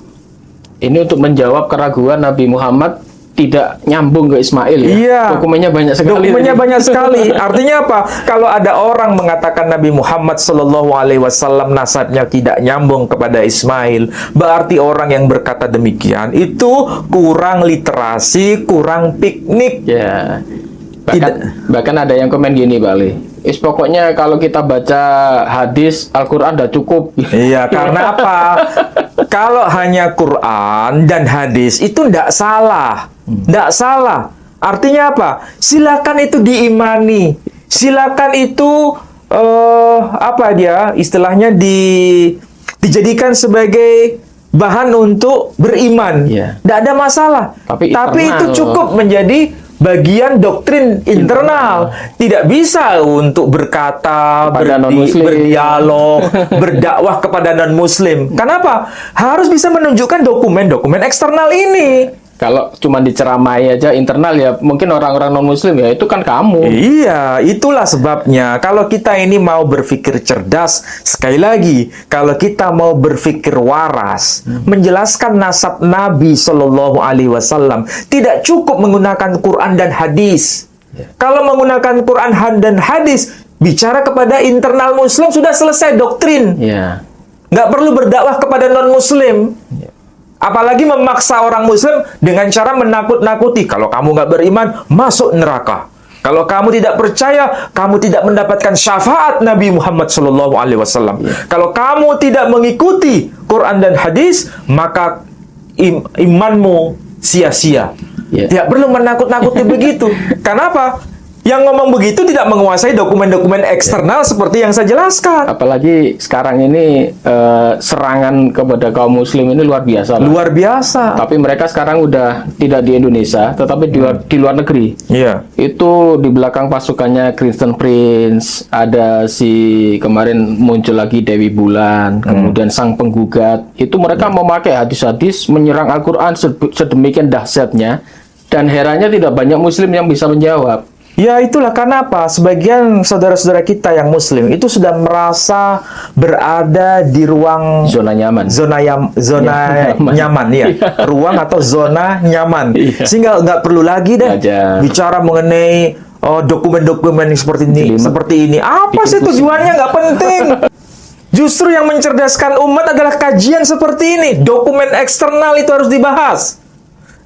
Ini untuk menjawab keraguan Nabi Muhammad tidak nyambung ke Ismail ya. Iya. Dokumennya banyak sekali. Dokumennya banyak sekali. Artinya apa? Kalau ada orang mengatakan Nabi Muhammad Sallallahu Alaihi Wasallam nasabnya tidak nyambung kepada Ismail, berarti orang yang berkata demikian itu kurang literasi, kurang piknik. Ya. Bahkan ada yang komen gini, Pak Ali. Pokoknya kalau kita baca hadis Al-Quran udah cukup. Iya, karena apa? Kalau hanya Quran dan hadis itu tidak salah. Tidak salah. Artinya apa? Silakan itu diimani. Silakan itu apa dia? Istilahnya dijadikan sebagai bahan untuk beriman. Iya. Tidak ada masalah. Tapi itu internal. cukup menjadi bagian doktrin internal. Tidak bisa untuk berkata, Kepada non-muslim. berdialog, berdakwah kepada non-muslim. Kenapa? Harus bisa menunjukkan dokumen-dokumen eksternal ini. Kalau cuma diceramai aja internal ya mungkin orang-orang non-muslim ya itu kan kamu. Iya, itulah sebabnya. Kalau kita ini mau berpikir cerdas, sekali lagi, kalau kita mau berpikir waras, menjelaskan nasab Nabi Shallallahu Alaihi Wasallam, tidak cukup menggunakan Quran dan hadis. Kalau menggunakan Quran dan hadis, bicara kepada internal Muslim sudah selesai doktrin. Ya. Nggak perlu berdakwah kepada non-Muslim. Apalagi memaksa orang Muslim dengan cara menakut-nakuti. Kalau kamu nggak beriman, masuk neraka. Kalau kamu tidak percaya, kamu tidak mendapatkan syafaat Nabi Muhammad SAW. Kalau kamu tidak mengikuti Quran dan hadis, maka imanmu sia-sia. Ya. Tidak perlu menakut-nakuti begitu. Kenapa? Yang ngomong begitu tidak menguasai dokumen-dokumen eksternal seperti yang saya jelaskan. Apalagi sekarang ini serangan kepada kaum muslim ini luar biasa lah. Luar biasa. Tapi mereka sekarang udah tidak di Indonesia, tetapi di luar negeri. Iya. Itu di belakang pasukannya Kristen Prince, ada si kemarin muncul lagi Dewi Bulan, kemudian Sang Penggugat. Itu mereka memakai hadis-hadis menyerang Al-Quran sedemikian dahsyatnya, dan herannya tidak banyak muslim yang bisa menjawab. Ya itulah kenapa sebagian saudara-saudara kita yang muslim itu sudah merasa berada di ruang Zona nyaman. zona nyaman ya, ruang atau zona nyaman, Iya. sehingga nggak perlu lagi deh Belajar. bicara mengenai dokumen-dokumen yang seperti ini, Jelimet. seperti ini. Apa Bikin sih pusing. tujuannya? Nggak penting. Justru yang mencerdaskan umat adalah kajian seperti ini. Dokumen eksternal itu harus dibahas.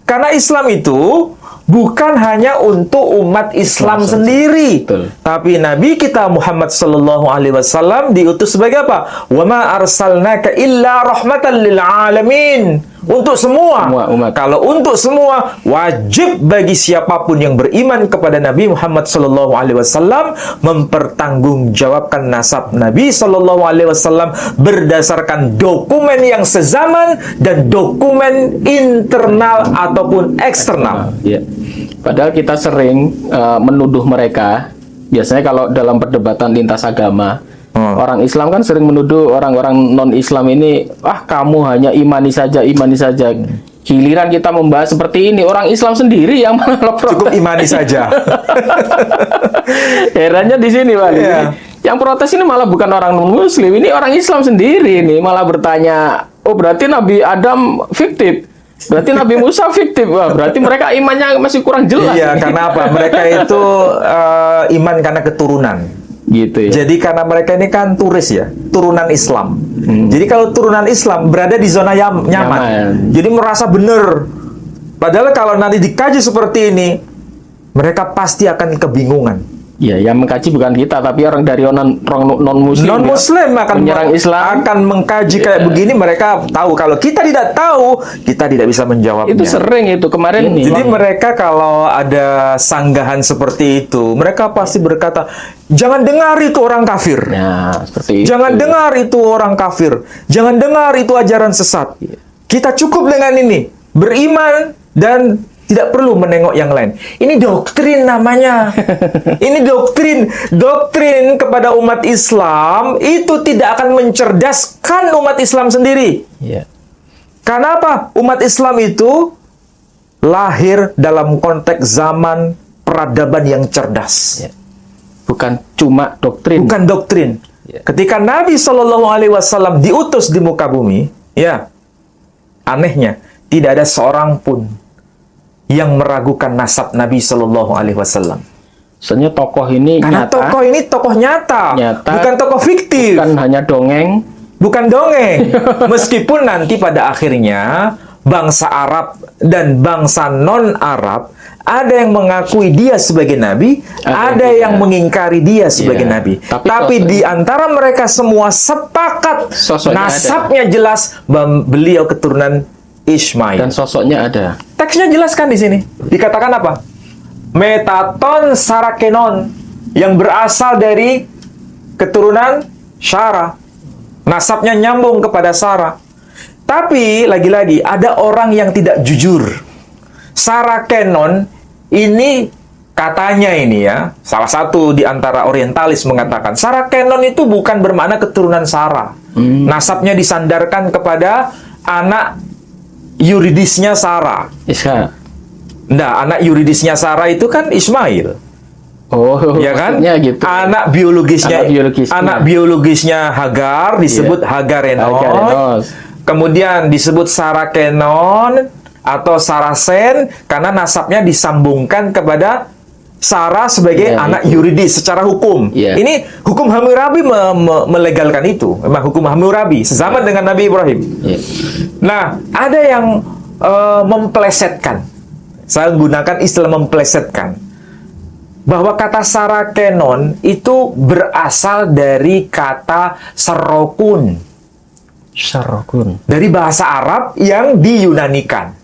Karena Islam itu bukan hanya untuk umat Islam sendiri, Betul. tapi Nabi kita Muhammad sallallahu alaihi wasallam diutus sebagai apa? Wa ma arsalnaka illa rahmatan lil alamin. Untuk semua. Semua umat. Kalau untuk semua, wajib bagi siapapun yang beriman kepada Nabi Muhammad sallallahu alaihi wasallam mempertanggungjawabkan nasab Nabi sallallahu alaihi wasallam berdasarkan dokumen yang sezaman dan dokumen internal ataupun eksternal. Ya. Padahal kita sering menuduh mereka, biasanya kalau dalam perdebatan lintas agama, orang Islam kan sering menuduh orang-orang non-Islam ini, kamu hanya imani saja, imani saja. Giliran kita membahas seperti ini, orang Islam sendiri yang malah protes. Cukup imani saja. Herannya di sini, Pak. Iya. Yang protes ini malah bukan orang non-Muslim, ini orang Islam sendiri ini malah bertanya, oh berarti Nabi Adam fiktif, berarti Nabi Musa fiktif, wah berarti mereka imannya masih kurang jelas. Iya, karena apa? Mereka itu iman karena keturunan. Gitu ya. Jadi karena mereka ini kan turis ya, turunan Islam. Jadi kalau turunan Islam berada di zona nyaman. Jadi merasa benar. Padahal kalau nanti dikaji seperti ini, mereka pasti akan kebingungan. Ya, yang mengkaji bukan kita, tapi orang dari non-Muslim. Non-Muslim ya, akan menyerang Islam. akan mengkaji kayak begini, mereka tahu. Kalau kita tidak tahu, kita tidak bisa menjawabnya. Itu sering itu kemarin nih. Jadi mereka kalau ada sanggahan seperti itu, mereka pasti berkata, jangan dengar itu orang kafir. Nah, seperti itu. Jangan dengar itu orang kafir. Jangan dengar itu ajaran sesat. Kita cukup dengan ini. Beriman dan tidak perlu menengok yang lain. Ini doktrin namanya. Ini doktrin. Doktrin kepada umat Islam itu tidak akan mencerdaskan umat Islam sendiri. Ya. Karena apa? Umat Islam itu lahir dalam konteks zaman peradaban yang cerdas. Ya. Bukan cuma doktrin. Bukan doktrin. Ya. Ketika Nabi Shallallahu Alaihi Wasallam diutus di muka bumi, ya, anehnya tidak ada seorang pun yang meragukan nasab Nabi Shallallahu Alaihi Wasallam. Sebenarnya tokoh ini Karena nyata, tokoh ini tokoh nyata, bukan tokoh fiktif, bukan hanya dongeng. bukan dongeng. Meskipun nanti pada akhirnya bangsa Arab dan bangsa non-Arab ada yang mengakui dia sebagai nabi, ada yang mengingkari dia sebagai Iya. nabi. Tapi Tapi di antara mereka semua sepakat Sosoknya nasabnya jelas bahwa beliau keturunan Ismail. Dan sosoknya ada. Teksnya jelaskan di sini. Dikatakan apa? Metaton Sarakenon yang berasal dari keturunan Syara. Nasabnya nyambung kepada Sara. Tapi lagi-lagi ada orang yang tidak jujur. Sarakenon ini katanya ini ya, salah satu di antara orientalis mengatakan Sarakenon itu bukan bermakna keturunan Sara. Nasabnya disandarkan kepada anak yuridisnya Sara. Ishak. Nah, anak yuridisnya Sara itu kan Ismail. Oh, Ya kan? maksudnya gitu. Anak biologisnya Hagar disebut Hagarenos. Hagarenos. Kemudian disebut Sarakenon atau Sarasen karena nasabnya disambungkan kepada Sara sebagai anak yuridis secara hukum. Ini hukum Hammurabi melegalkan itu. Memang hukum Hammurabi sezaman dengan Nabi Ibrahim. Nah, ada yang memplesetkan. Saya gunakan istilah memplesetkan. Bahwa kata Sarakenon itu berasal dari kata Sarokun. Sarokun. Dari bahasa Arab yang diyunanikan.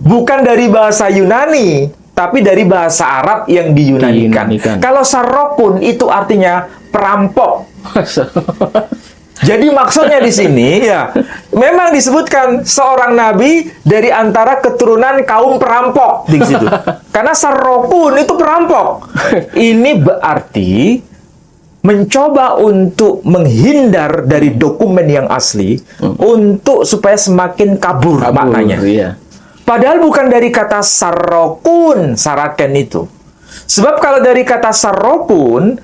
Bukan dari bahasa Yunani, tapi dari bahasa Arab yang diyunanikan. Kalau Sarokun itu artinya perampok. Jadi maksudnya di sini ya, memang disebutkan seorang nabi dari antara keturunan kaum perampok di situ. Karena Sarokun itu perampok. Ini berarti mencoba untuk menghindar dari dokumen yang asli untuk supaya semakin kabur maknanya. Iya. Padahal bukan dari kata Sarokun, Saraken itu. Sebab kalau dari kata Sarokun,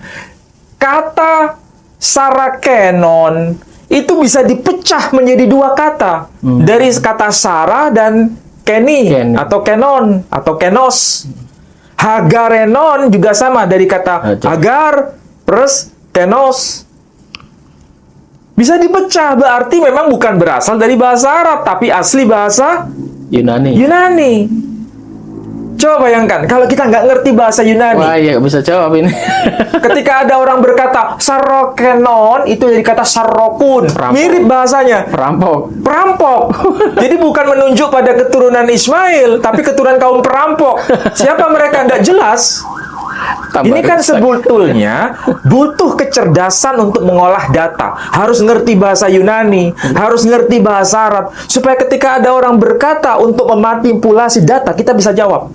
kata Sarakenon itu bisa dipecah menjadi dua kata. Dari kata Sara dan Keni atau Kenon atau Kenos. Hagarenon juga sama dari kata Hagar plus Kenos. Bisa dipecah, berarti memang bukan berasal dari bahasa Arab, tapi asli bahasa Yunani. Coba bayangkan, kalau kita nggak ngerti bahasa Yunani. Wah, iya, bisa jawab ini. Ketika ada orang berkata Sarokenon, itu dari kata Sarokun. Mirip bahasanya. Perampok. Jadi bukan menunjuk pada keturunan Ismail, tapi keturunan kaum perampok. Siapa mereka? Nggak jelas. Ini kan sebetulnya butuh kecerdasan untuk mengolah data. Harus ngerti bahasa Yunani, harus ngerti bahasa Arab, supaya ketika ada orang berkata untuk memanipulasi data, kita bisa jawab.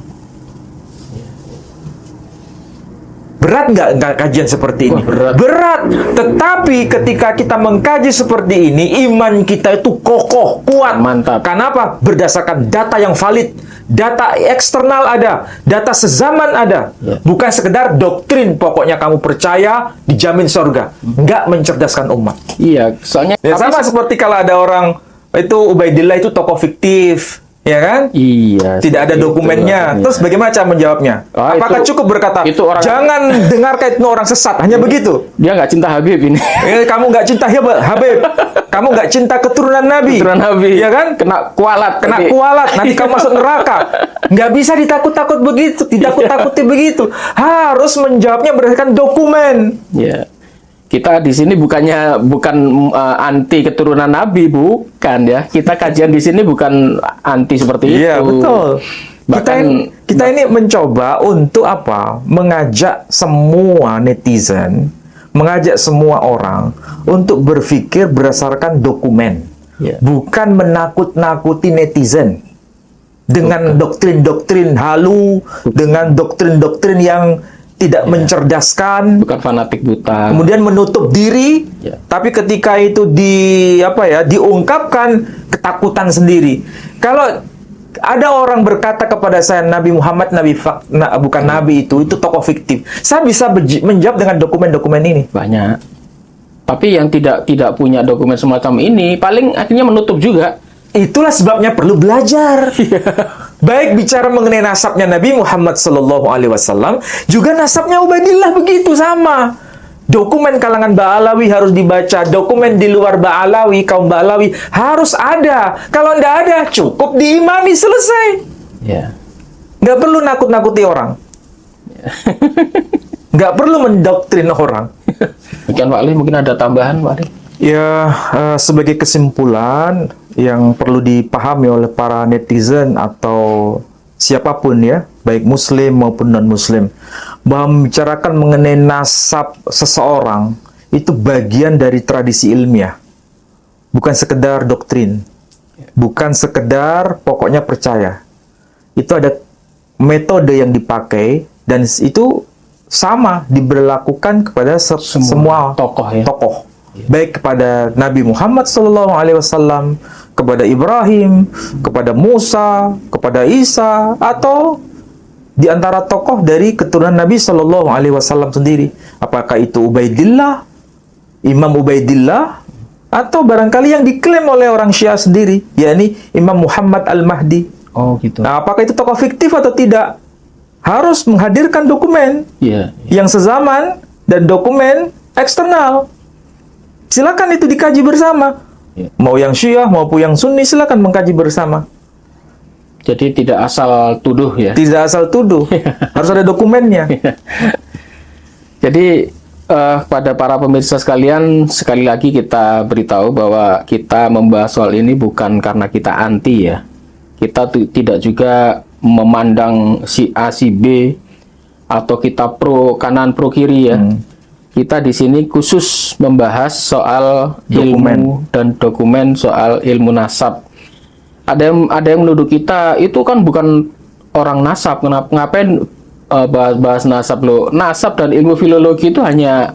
Berat nggak kajian seperti ini? Berat. Tetapi ketika kita mengkaji seperti ini, iman kita itu kokoh, kuat. Mantap. Kenapa? Berdasarkan data yang valid. Data eksternal ada. Data sezaman ada. Bukan sekedar doktrin, pokoknya kamu percaya, dijamin surga. Nggak mencerdaskan umat. Iya, soalnya... Ya, sama seperti kalau ada orang, itu Ubaidillah itu tokoh fiktif. Ya kan? Iya. Tidak ada dokumennya. Terus bagaimana cara menjawabnya? Apakah cukup berkata, jangan dengarkan itu orang sesat, hanya begitu? Dia nggak cinta Habib ini. Kamu nggak cinta Habib. Kamu nggak cinta keturunan Nabi. Ya kan? Kena kualat. Nanti kamu masuk neraka. Nggak bisa ditakut-takut begitu. Ditakut-takuti begitu. Harus menjawabnya berdasarkan dokumen. Ya. Kita di sini bukan anti keturunan Nabi, bukan ya. Kita kajian di sini bukan anti seperti itu. Iya, betul. Kita ini mencoba untuk apa? Mengajak semua netizen, mengajak semua orang untuk berpikir berdasarkan dokumen. Bukan menakut-nakuti netizen dengan doktrin-doktrin halu, dengan doktrin-doktrin yang tidak mencerdaskan, bukan fanatik buta, kemudian menutup diri, tapi ketika itu diungkapkan ketakutan sendiri. Kalau ada orang berkata kepada saya Nabi Muhammad bukan Nabi itu tokoh fiktif, saya bisa menjawab dengan dokumen-dokumen ini. Banyak. Tapi yang tidak punya dokumen semacam ini paling akhirnya menutup juga. Itulah sebabnya perlu belajar. Baik bicara mengenai nasabnya Nabi Muhammad SAW, juga nasabnya Ubaidillah begitu sama. Dokumen kalangan Ba'alawi harus dibaca, dokumen di luar Ba'alawi, kaum Ba'alawi harus ada. Kalau tidak ada, cukup diimani, selesai. Nggak perlu nakut-nakuti orang. Nggak perlu mendoktrin orang. Mungkin Pak Ali, mungkin ada tambahan Pak Ali? Ya, sebagai kesimpulan yang perlu dipahami oleh para netizen atau siapapun ya, baik muslim maupun non-muslim, bahwa membicarakan mengenai nasab seseorang itu bagian dari tradisi ilmiah. Bukan sekedar doktrin. Bukan sekedar pokoknya percaya. Itu ada metode yang dipakai dan itu sama diberlakukan kepada semua tokoh ya. Tokoh. Baik kepada Nabi Muhammad SAW, kepada Ibrahim, kepada Musa, kepada Isa, atau di antara tokoh dari keturunan Nabi SAW sendiri. Apakah itu Ubaidillah, Imam Ubaidillah, atau barangkali yang diklaim oleh orang Syiah sendiri, yakni Imam Muhammad Al-Mahdi. Oh gitu. Nah, apakah itu tokoh fiktif atau tidak? Harus menghadirkan dokumen yang sezaman dan dokumen eksternal. Silakan itu dikaji bersama. Mau yang Syiah maupun yang Sunni silakan mengkaji bersama. Jadi tidak asal tuduh ya. Tidak asal tuduh. Harus ada dokumennya. Jadi pada para pemirsa sekalian, sekali lagi kita beritahu bahwa kita membahas soal ini bukan karena kita anti ya. Kita tidak juga memandang si A, si B, atau kita pro kanan, pro kiri ya. Kita di sini khusus membahas soal ilmu dan dokumen soal ilmu nasab. Ada yang menuduh kita itu kan bukan orang nasab. Ngapain bahas nasab lo? Nasab dan ilmu filologi itu hanya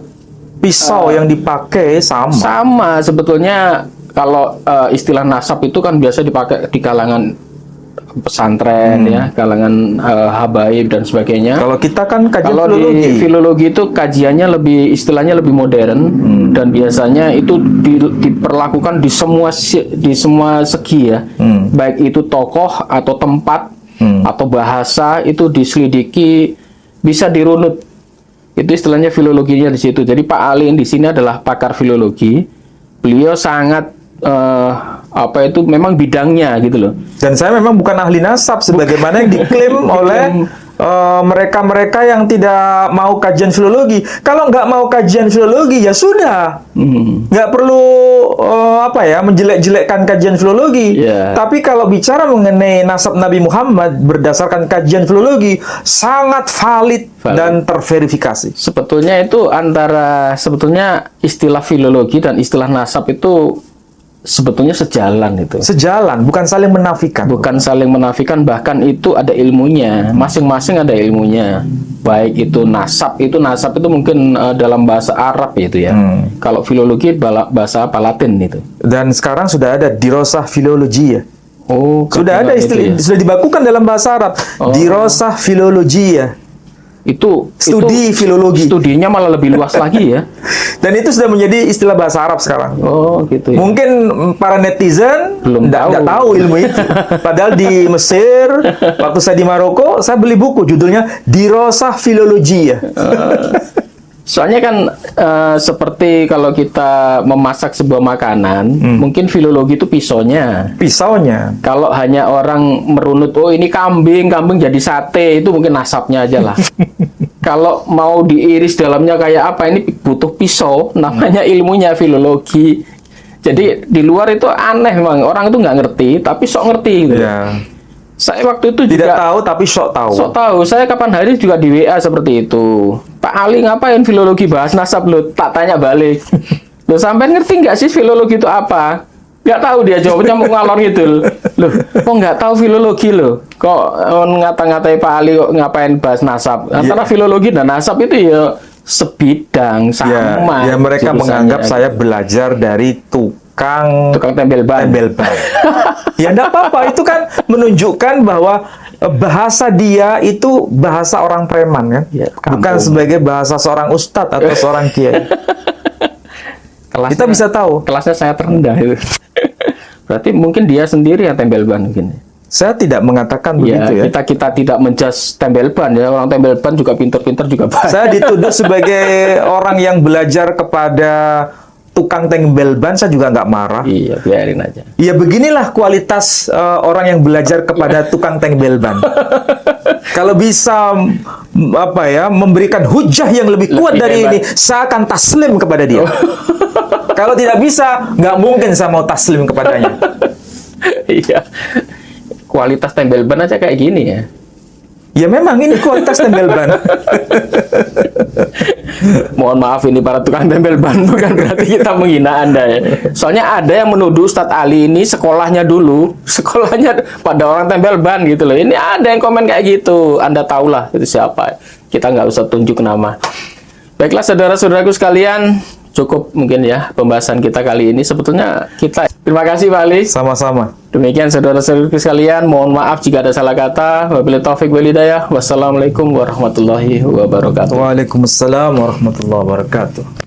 pisau yang dipakai sama. Sama sebetulnya. Kalau istilah nasab itu kan biasa dipakai di kalangan pesantren ya, kalangan habaib dan sebagainya. Kalau kita kan kajian kalau filologi. Di filologi itu kajiannya istilahnya lebih modern dan biasanya itu diperlakukan di semua segi ya. Baik itu tokoh atau tempat atau bahasa itu diselidiki, bisa dirunut. Itu istilahnya filologinya di situ. Jadi Pak Alin di sini adalah pakar filologi. Beliau sangat memang bidangnya gitu loh. Dan saya memang bukan ahli nasab sebagaimana yang diklaim oleh mereka-mereka yang tidak mau kajian filologi. Kalau nggak mau kajian filologi ya sudah, nggak perlu menjelek-jelekkan kajian filologi. Tapi kalau bicara mengenai nasab Nabi Muhammad berdasarkan kajian filologi sangat valid dan terverifikasi. Sebetulnya istilah filologi dan istilah nasab itu sebetulnya sejalan itu. Sejalan, bukan saling menafikan. Bukan saling menafikan, bahkan itu ada ilmunya. Masing-masing ada ilmunya. Baik itu nasab itu mungkin dalam bahasa Arab itu ya. Kalau filologi bahasa apa, Latin itu. Dan sekarang sudah ada dirosah filologi ya. Oh, sudah ada istilah, sudah dibakukan dalam bahasa Arab. Dirosah filologi ya. Itu filologi. Studinya malah lebih luas lagi ya. Dan itu sudah menjadi istilah bahasa Arab sekarang. Oh, gitu ya. Mungkin para netizen tidak tahu ilmu itu. Padahal di Mesir, waktu saya di Maroko, saya beli buku judulnya Dirosah Filologi ya. Soalnya kan seperti kalau kita memasak sebuah makanan, mungkin filologi itu pisaunya. Kalau hanya orang merunut, oh ini kambing jadi sate, itu mungkin nasabnya aja lah. Kalau mau diiris dalamnya kayak apa, ini butuh pisau, namanya ilmunya filologi. Jadi di luar itu aneh memang, orang itu nggak ngerti, tapi sok ngerti gitu. Saya waktu itu tidak juga tahu tapi sok tahu. Sok tahu. Saya kapan hari juga di WA seperti itu. Pak Ali ngapain filologi bahas nasab lo? Tak tanya balik. Lo sampai ngerti nggak sih filologi itu apa? Nggak tahu dia, jawabnya mau ngalor gitu. Loh, kok nggak tahu filologi lo? Kok ngata-ngatai Pak Ali kok ngapain bahas nasab? Antara filologi dan nasab itu ya sebidang sama. Ya mereka menganggap saya belajar dari tukang tembel ban. Ya enggak apa-apa, itu kan menunjukkan bahwa bahasa dia itu bahasa orang preman kan, bukan sebagai bahasa seorang ustadz atau seorang kiai. Kita bisa tahu. Kelasnya saya terendah itu. Berarti mungkin dia sendiri yang tembel ban mungkin. Saya tidak mengatakan begitu ya. Kita tidak menjudge tembel ban ya. Orang tembel ban juga pintar-pintar juga ban. Saya dituduh sebagai orang yang belajar kepada tukang tembel ban, saya juga nggak marah. Iya, biarin aja. Ya beginilah kualitas orang yang belajar kepada tukang tembel ban. Kalau bisa memberikan hujah yang lebih kuat dari ini, saya akan taslim kepada dia. Kalau tidak bisa, nggak mungkin saya mau taslim kepadanya. Iya. Kualitas tembel ban aja kayak gini ya. Ya memang ini kualitas tempel ban. Mohon maaf ini para tukang tempel ban, bukan berarti kita menghina Anda ya. Soalnya ada yang menuduh Ustadz Ali ini sekolahnya pada orang tempel ban gitu loh. Ini ada yang komen kayak gitu. Anda tahulah itu siapa. Kita nggak usah tunjuk nama. Baiklah saudara-saudaraku sekalian, cukup mungkin ya pembahasan kita kali ini. Sebetulnya terima kasih Pak Ali. Sama-sama. Demikian saudara-saudaraku sekalian, mohon maaf jika ada salah kata. Wabillahi taufik wal hidayah. Wassalamualaikum warahmatullahi wabarakatuh. Waalaikumsalam warahmatullahi wabarakatuh.